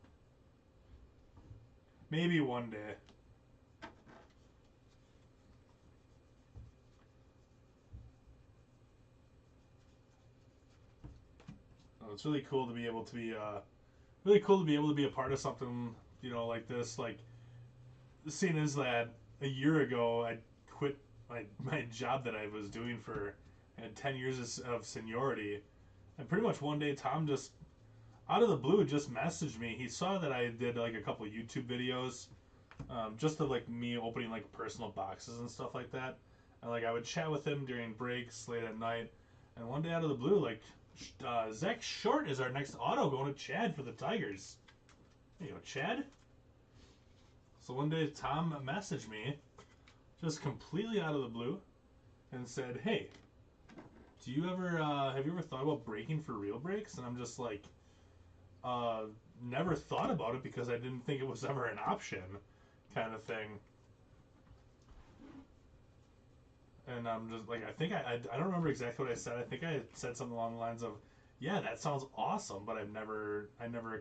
Maybe one day. Oh, it's really cool to be able to be a part of something, you know, like this. Like, the scene is that a year ago I quit my job that I was doing for 10 years of seniority, and pretty much one day Tom just out of the blue just messaged me. He saw that I did like a couple YouTube videos, just of like me opening like personal boxes and stuff like that, and like I would chat with him during breaks late at night, and one day out of the blue, like, Zach Short is our next auto going to Chad for the Tigers. There you go, Chad. So one day Tom messaged me, just completely out of the blue, and said, "Hey, do you ever have you ever thought about breaking for real breaks?" And I'm just like, never thought about it because I didn't think it was ever an option, kind of thing. And I'm just like, I don't remember exactly what I said. I think I said something along the lines of, "Yeah, that sounds awesome, but I never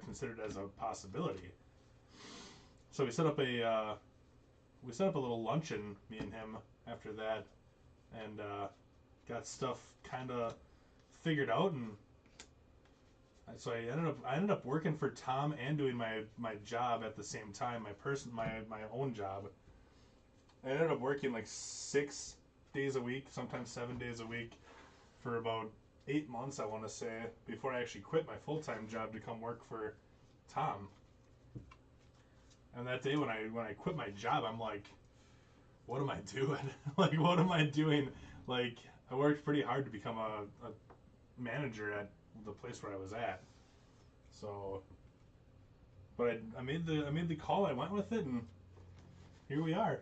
considered it as a possibility." So we set up a little luncheon, me and him, after that, and got stuff kind of figured out, and so I ended up working for Tom and doing my job at the same time, my own job. I ended up working like 6 days a week, sometimes 7 days a week, for about 8 months, I want to say, before I actually quit my full-time job to come work for Tom. And that day when I quit my job, I'm like, what am I doing? Like, what am I doing? Like, I worked pretty hard to become a manager at the place where I was at. So, but I made the call. I went with it, and here we are.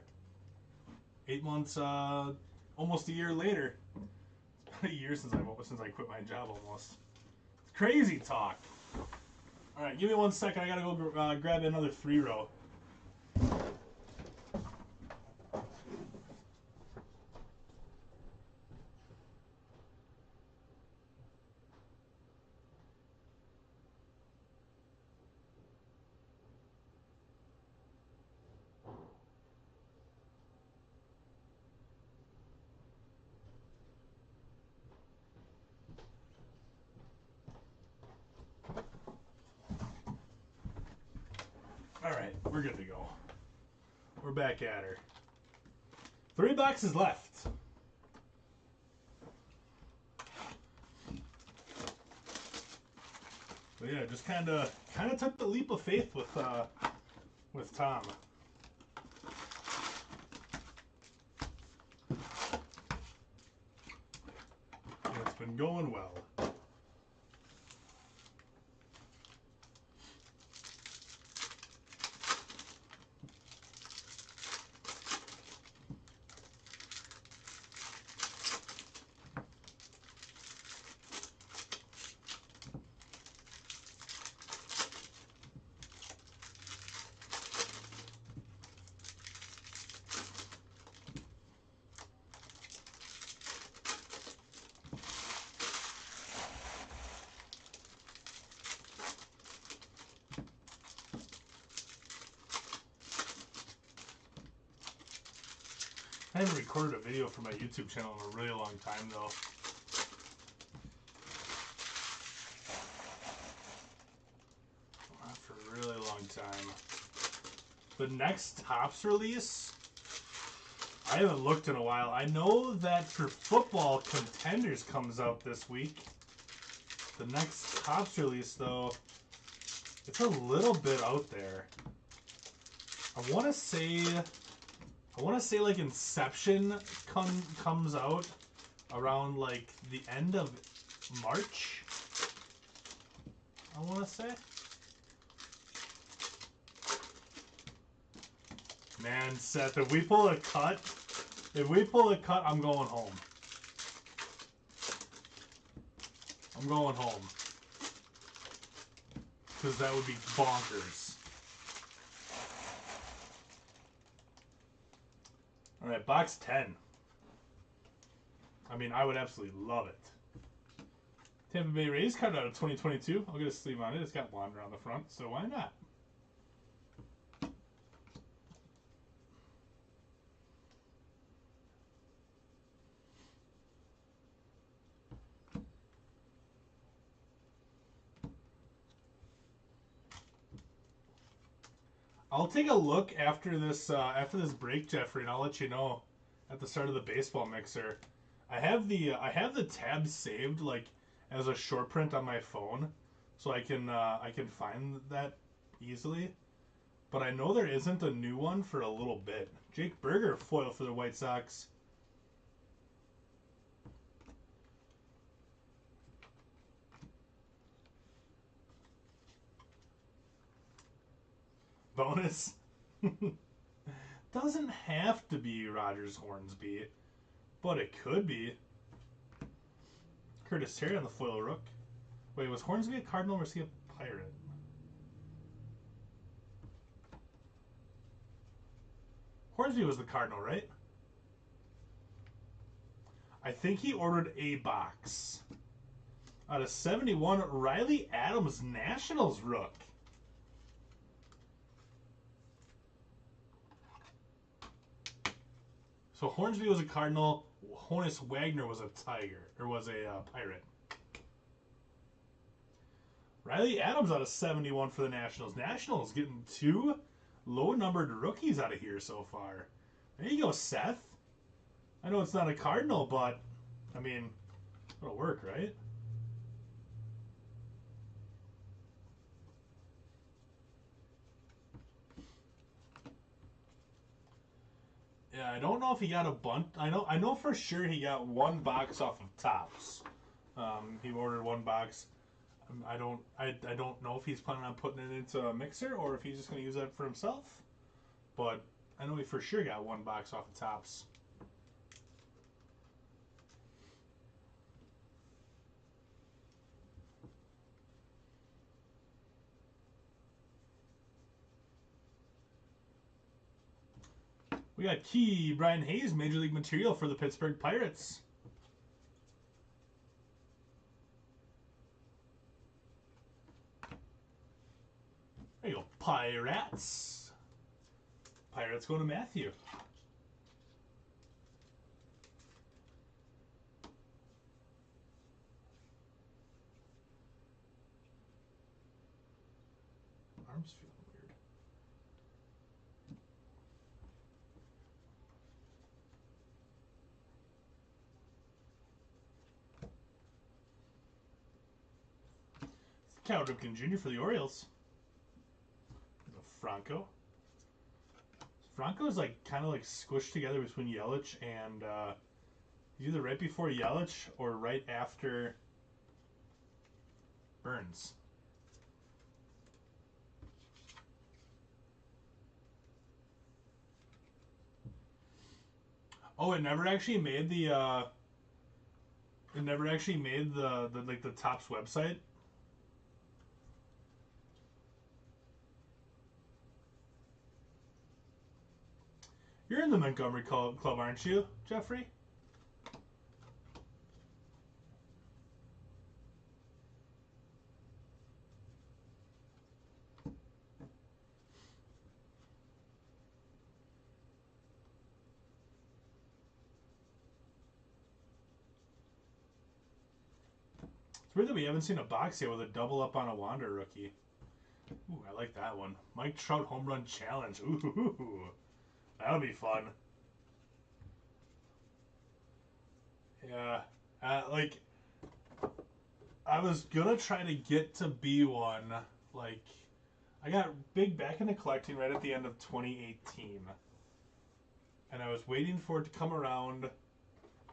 8 months, almost a year later. It's been a year since I quit my job almost. It's crazy talk. All right, give me 1 second. I gotta go grab another 3-row. All right, we're good to go. We're back at her. 3 boxes left. But yeah, just kind of took the leap of faith with Tom. And it's been going well. I haven't recorded a video for my YouTube channel in a really long time, though. After a really long time. The next Topps release, I haven't looked in a while. I know that for football, Contenders comes out this week. The next Topps release, though, it's a little bit out there. I want to say like Inception comes out around like the end of March. I want to say. Man, Seth, if we pull a cut, I'm going home. I'm going home. Because that would be bonkers. Alright, box 10. I mean, I would absolutely love it. Tampa Bay Rays card out of 2022. I'll get a sleeve on it. It's got Wander on the front, so why not? I'll take a look after this break, Jeffrey, and I'll let you know at the start of the baseball mixer. I have the tab saved like as a short print on my phone, so I can find that easily. But I know there isn't a new one for a little bit. Jake Berger foil for the White Sox. Bonus. Doesn't have to be Rogers Hornsby, but it could be. Curtis Terry on the foil rook. Wait, was Hornsby a Cardinal or was he a Pirate? Hornsby was the Cardinal, right? I think he ordered a box. Out of 71, Riley Adams Nationals rook. So Hornsby was a Cardinal, Honus Wagner was a Tiger, or was a Pirate. Riley Adams out of 71 for the Nationals. Nationals getting 2 low-numbered rookies out of here so far. There you go, Seth. I know it's not a Cardinal, but, I mean, it'll work, right? Yeah, I don't know if he got a bunch. I know for sure he got 1 box off of Topps. He ordered 1 box. I don't know if he's planning on putting it into a mixer or if he's just going to use that for himself. But I know he for sure got 1 box off of Topps. We got Key Brian Hayes, Major League Material for the Pittsburgh Pirates. There you go, Pirates. Pirates going to Matthew. Arms feeling weird. Cal Ripken Jr. for the Orioles. Franco. Franco's like kind of like squished together between Yelich and either right before Yelich or right after Burns. Oh, it never actually made the like the Topps website. You're in the Montgomery Club, aren't you, Jeffrey? weird that we haven't seen a box yet with a double up on a Wander rookie. Ooh, I like that one. Mike Trout home run challenge. Ooh, that'll be fun. Yeah, like I was gonna try to get to be one. Like I got big back into collecting right at the end of 2018, and I was waiting for it to come around,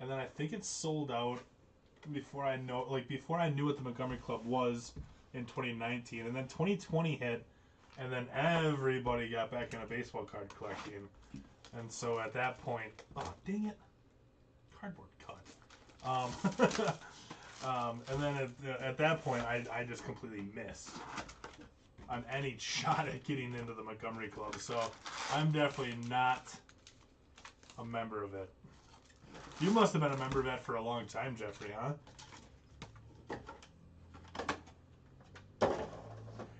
and then I think it sold out before I knew what the Montgomery Club was in 2019, and then 2020 hit, and then everybody got back into baseball card collecting, and so at that point, oh dang it, cardboard cut. And then at that point, I just completely missed on any shot at getting into the Montgomery Club, so I'm definitely not a member of it. You must have been a member of that for a long time, Jeffrey, huh?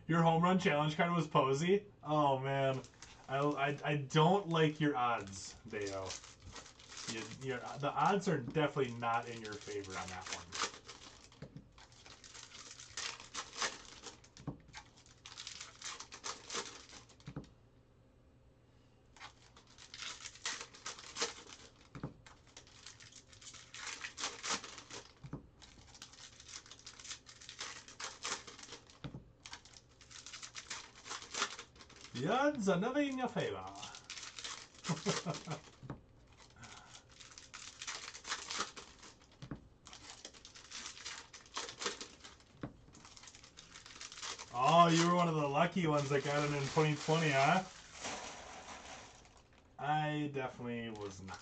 Your home run challenge card was Posey? Oh, man. I don't like your odds, Deo. The odds are definitely not in your favor on that one. The odds are never in your favor. Oh, you were one of the lucky ones that got it in 2020, huh? I definitely was not.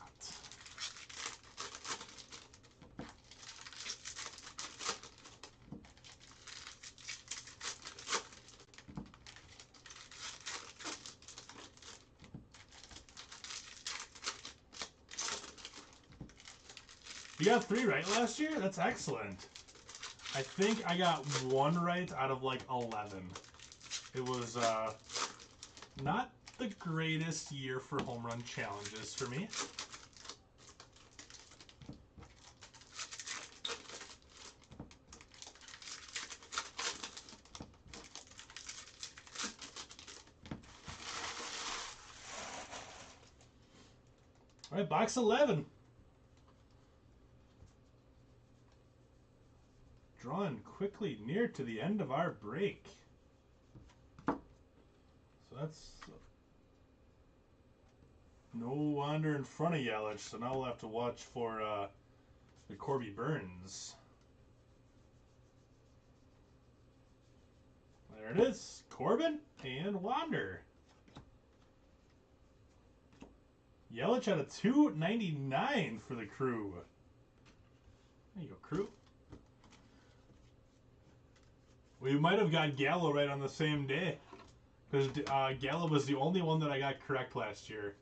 You got 3 right last year? That's excellent. I think I got 1 right out of like 11. It was not the greatest year for home run challenges for me. All right, box 11. Drawn quickly near to the end of our break. So that's no Wander in front of Yelich, so now we'll have to watch for the Corby Burns. There it is, Corbin and Wander. Yelich at a 299 for the Crew. There you go, Crew. We might have got Gallo right on the same day, because Gallo was the only one that I got correct last year.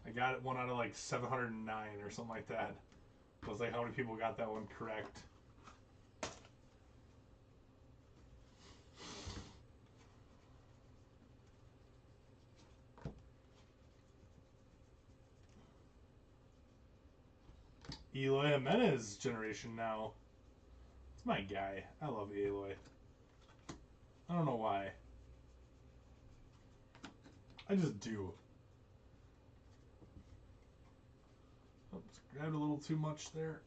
I got one out of like 709 or something like that. I was like, how many people got that one correct? Eloy Jimenez generation now. It's my guy. I love Eloy. I don't know why. I just do. Oops, grabbed a little too much there.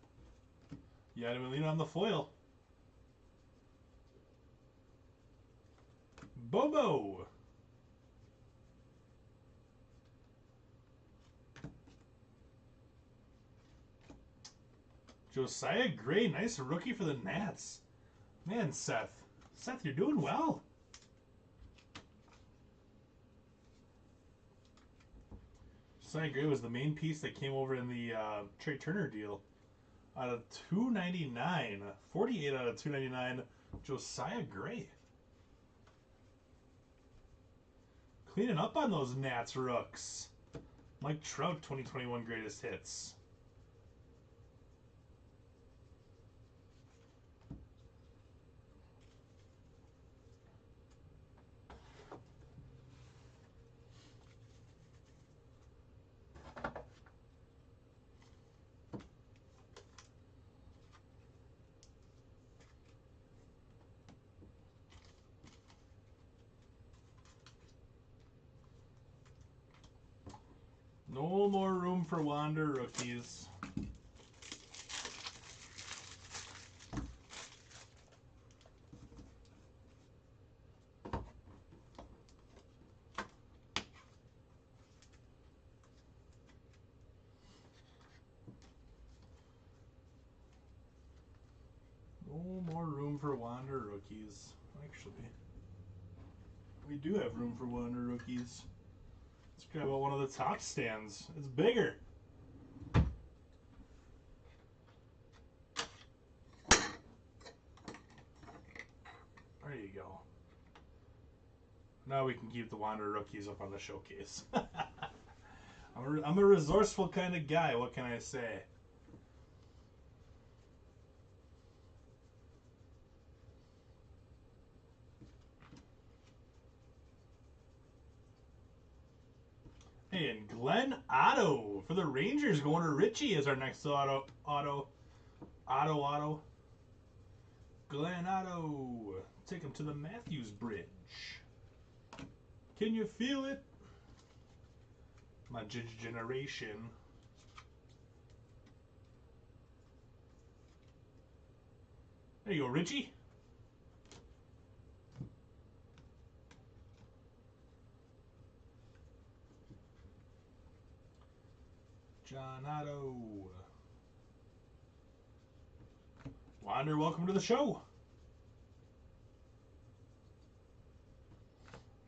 Yeah, I didn't lean on the foil. Bobo. Josiah Gray, nice rookie for the Nats. Man, Seth, you're doing well. Josiah Gray was the main piece that came over in the Trey Turner deal. Out of 299, 48 out of 299, Josiah Gray. Cleaning up on those Nats rooks. Mike Trout, 2021 greatest hits. No more room for Wander rookies. No more room for Wander rookies. Actually, we do have room for Wander rookies. Let's grab out one of the top stands. It's bigger. There you go. Now we can keep the Wander rookies up on the showcase. I'm a resourceful kind of guy. What can I say? Hey, and Glenn Otto for the Rangers going to Richie as our next auto. Glenn Otto. Take him to the Matthews Bridge. Can you feel it? My generation. There you go, Richie. John Otto. Wander, welcome to the show.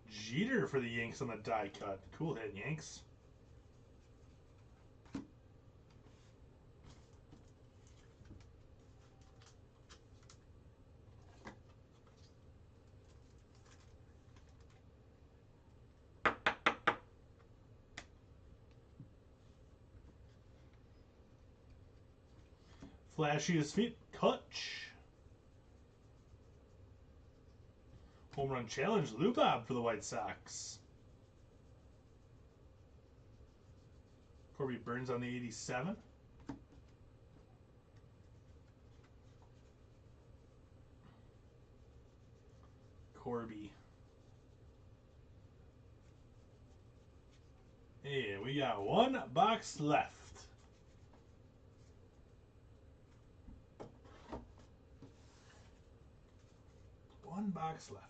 Jeter for the Yanks on the die cut. Cool hit, Yanks. Flashiest feet, Kutch. Home run challenge, Lubab for the White Sox. Corby Burns on the 87. Corby. And we got one box left. One box left.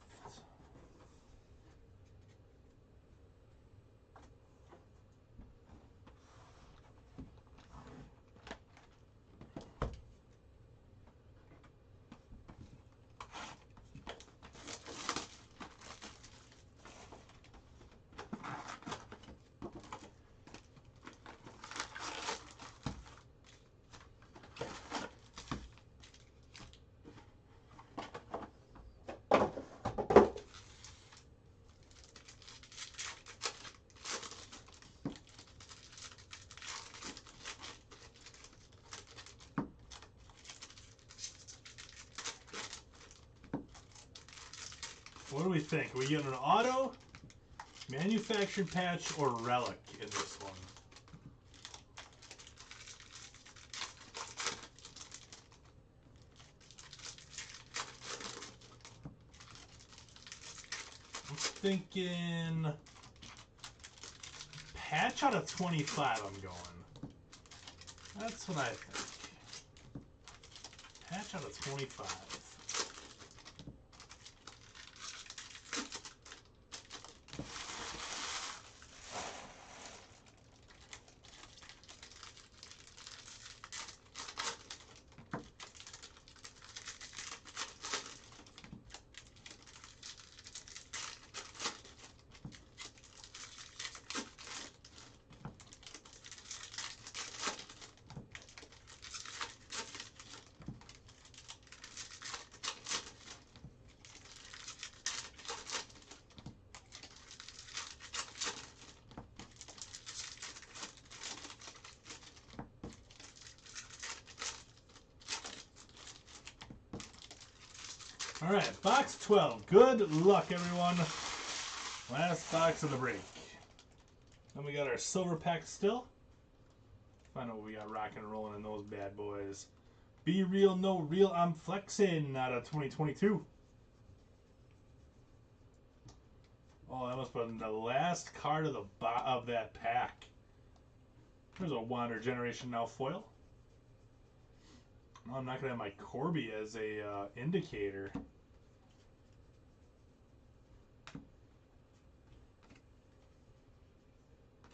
What do we think? Are we getting an auto, manufactured patch, or relic in this one? I'm thinking patch out of 25 I'm going. That's what I think. Patch out of 25. All right, box 12. Good luck, everyone. Last box of the break. Then we got our silver pack still. Find out what we got rocking and rolling in those bad boys. Be real, no real. I'm flexing out of 2022. Oh, that must have been the last card of that pack. There's a Wander Generation Now foil. No, I'm not going to have my Corby as a indicator.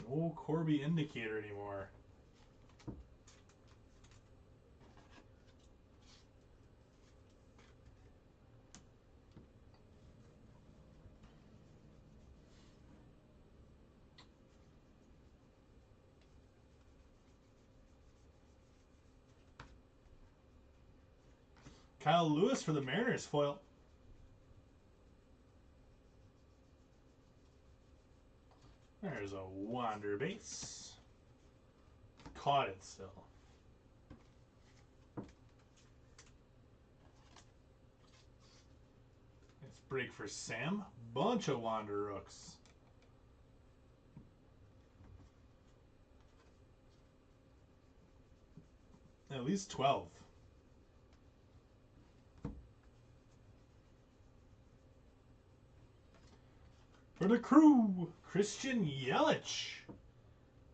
No Corby indicator anymore. Kyle Lewis for the Mariners foil. There's a Wander base. Caught it still. Nice break for Sam. Bunch of Wander Rooks. At least 12. For the Crew, Christian Yelich.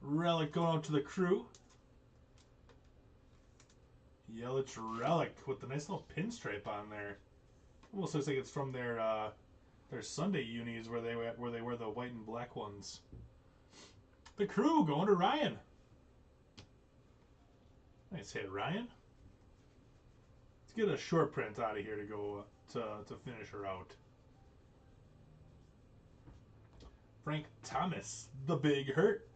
Relic going out to the Crew. Yelich relic with the nice little pinstripe on there. Almost looks like it's from their Sunday unis where they wear the white and black ones. The Crew going to Ryan. Nice hit, Ryan. Let's get a short print out of here to go to finish her out. Frank Thomas, the Big Hurt.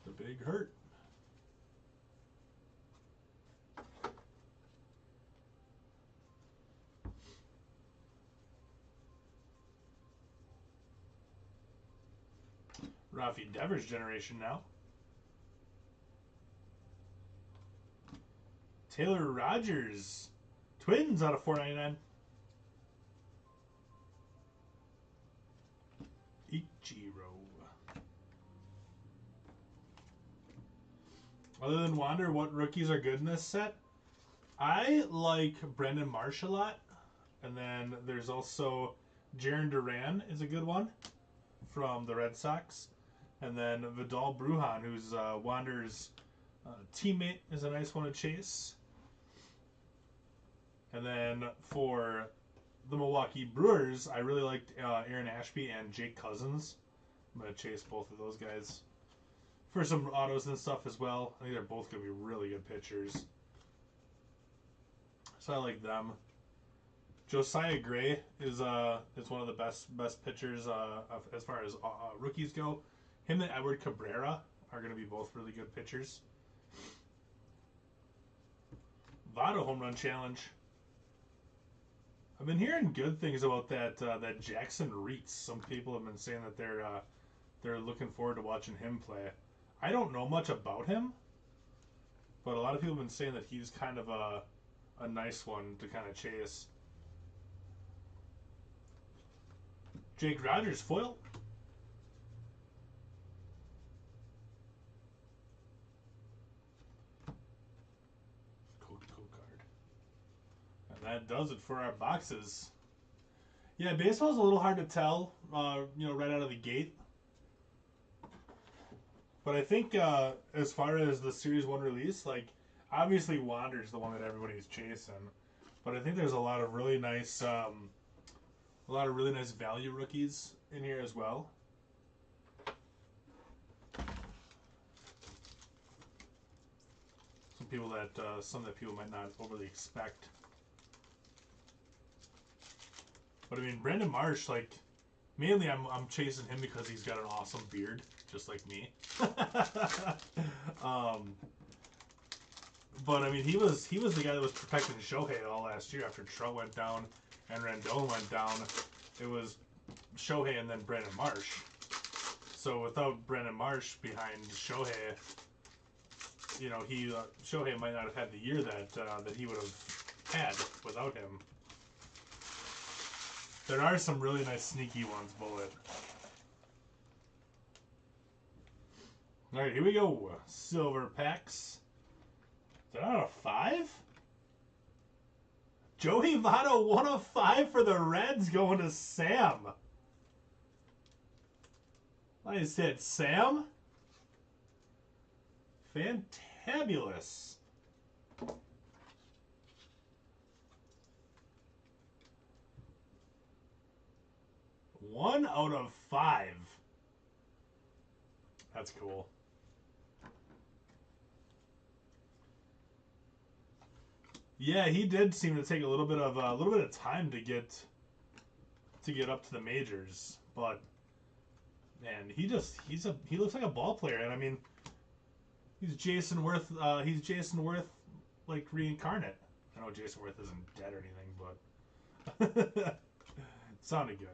The Big Hurt. Rafi Devers Generation Now. Taylor Rogers, Twins out of 499. Ichiro. Other than Wander, what rookies are good in this set? I like Brendan Marsh a lot. And then there's also Jarren Duran is a good one from the Red Sox. And then Vidal Brujan, who's Wander's teammate, is a nice one to chase. And then for the Milwaukee Brewers, I really liked Aaron Ashby and Jake Cousins. I'm going to chase both of those guys for some autos and stuff as well. I think they're both going to be really good pitchers. So I like them. Josiah Gray is one of the best pitchers as far as rookies go. Him and Edward Cabrera are going to be both really good pitchers. Votto Home Run Challenge. I've been hearing good things about that Jackson Reitz. Some people have been saying that they're looking forward to watching him play. I don't know much about him, but a lot of people have been saying that he's kind of a nice one to kind of chase. Jake Rogers foil. That does it for our boxes. Yeah, baseball's a little hard to tell, right out of the gate. But I think as far as the Series 1 release, like, obviously Wander's the one that everybody's chasing. But I think there's a lot of really nice value rookies in here as well. Some that people might not overly expect. But I mean, Brandon Marsh, like, mainly I'm chasing him because he's got an awesome beard, just like me. But I mean, he was the guy that was protecting Shohei all last year after Trout went down and Rendon went down. It was Shohei and then Brandon Marsh. So without Brandon Marsh behind Shohei, Shohei might not have had the year that he would have had without him. There are some really nice sneaky ones, Bullet. Alright, here we go. Silver packs. Is that out of 5? Joey Votto, 1 of 5 for the Reds, going to Sam. Nice hit, Sam. Fantabulous. One out of 5. That's cool. Yeah, he did seem to take a little bit of time to get up to the majors, but man, he looks like a ball player, and I mean, he's Jason Worth. He's Jason Worth, like reincarnate. I know Jason Worth isn't dead or anything, but sounded good.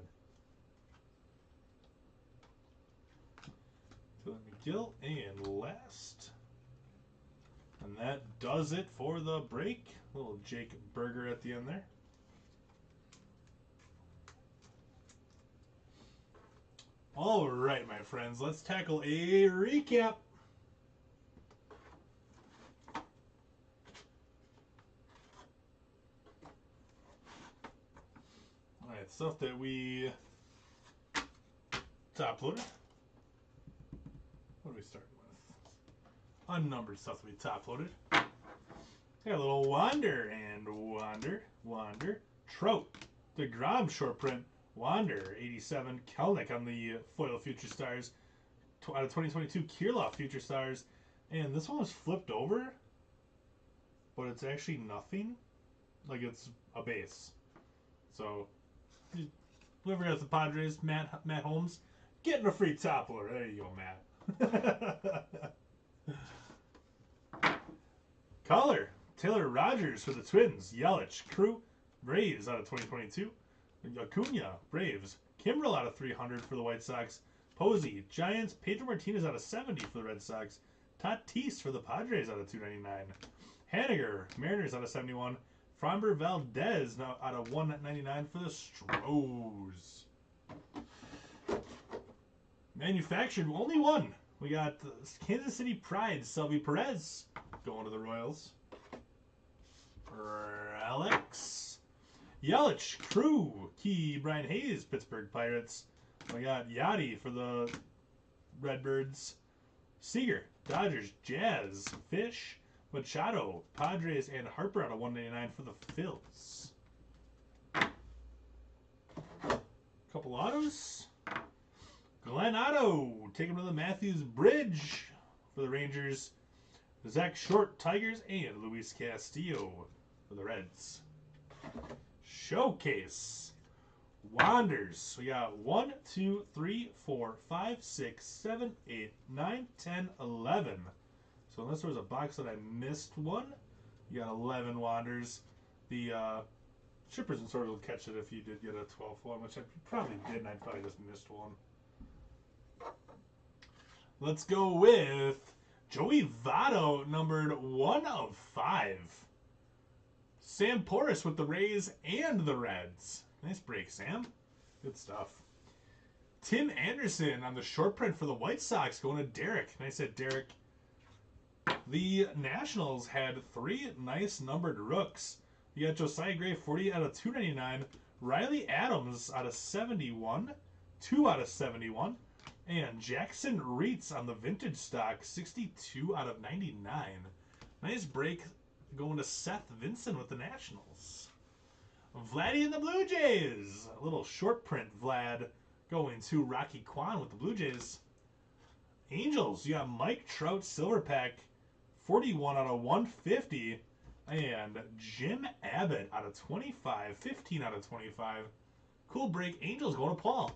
Taylor McGill and last. And that does it for the break. A little Jake Berger at the end there. All right, my friends, let's tackle a recap. All right, stuff that we top loaded. What are we starting with? Unnumbered stuff that we top loaded. Got a little Wander and Wander. Trout, DeGrom short print. Wander, 87. Kelnick on the foil Future Stars. Out of 2022, Kirilloff Future Stars. And this one was flipped over, but it's actually nothing. Like, it's a base. So, whoever has the Padres, Matt Holmes, getting a free top loader. There you go, Matt. Color, Taylor Rogers for the Twins. Yelich, Crew, Braves out of 2022. Acuna, Braves. Kimbrel out of 300 for the White Sox. Posey, Giants. Pedro Martinez out of 70 for the Red Sox. Tatis for the Padres out of 299. Haniger, Mariners out of 71. Framber Valdez now out of 199 for the Stros. Manufactured, only one. We got Kansas City Pride, Selby Perez going to the Royals. Alex. Yelich, Crew, Key, Brian Hayes, Pittsburgh Pirates. We got Yachty for the Redbirds. Seager, Dodgers, Jazz, Fish, Machado, Padres, and Harper out of 199 for the Phils. Couple autos. Glenn Otto, take him to the Matthews Bridge for the Rangers. Zach Short, Tigers, and Luis Castillo for the Reds. Showcase. Wanders. We got 1, 2, 3, 4, 5, 6, 7, 8, 9, 10, 11. So unless there was a box that I missed one, you got 11 Wanders. The shippers and sorters will catch it if you did get a 12th one, which I probably did, and I probably just missed one. Let's go with Joey Votto, numbered 1 of 5. Sam Porras with the Rays and the Reds. Nice break, Sam. Good stuff. Tim Anderson on the short print for the White Sox going to Derek. Nice hit, Derek. The Nationals had 3 nice numbered rooks. You got Josiah Gray, 40 out of 299. Riley Adams out of 71. 2 out of 71. And Jackson Reitz on the vintage stock, 62 out of 99. Nice break going to Seth Vinson with the Nationals. Vladdy and the Blue Jays. A little short print Vlad going to Rocky Kwan with the Blue Jays. Angels, you got Mike Trout Silver Pack, 41 out of 150. And Jim Abbott out of 25, 15 out of 25. Cool break. Angels going to Paul.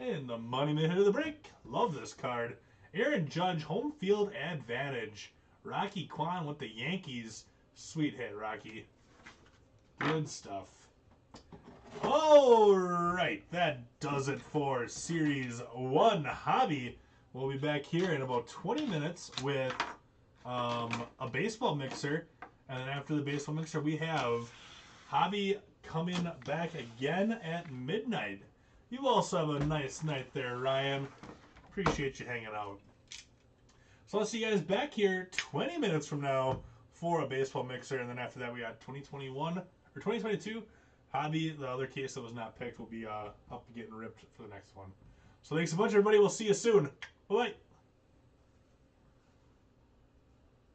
And the money minute of the break. Love this card. Aaron Judge, home field advantage. Rocky Kwan with the Yankees. Sweet hit, Rocky. Good stuff. All right, that does it for Series 1 Hobby. We'll be back here in about 20 minutes with a baseball mixer. And then after the baseball mixer, we have Hobby coming back again at midnight. You also have a nice night there, Ryan. Appreciate you hanging out. So I'll see you guys back here 20 minutes from now for a baseball mixer. And then after that, we got for 2022 hobby. The other case that was not picked will be up getting ripped for the next one. So thanks a bunch, everybody. We'll see you soon. Bye.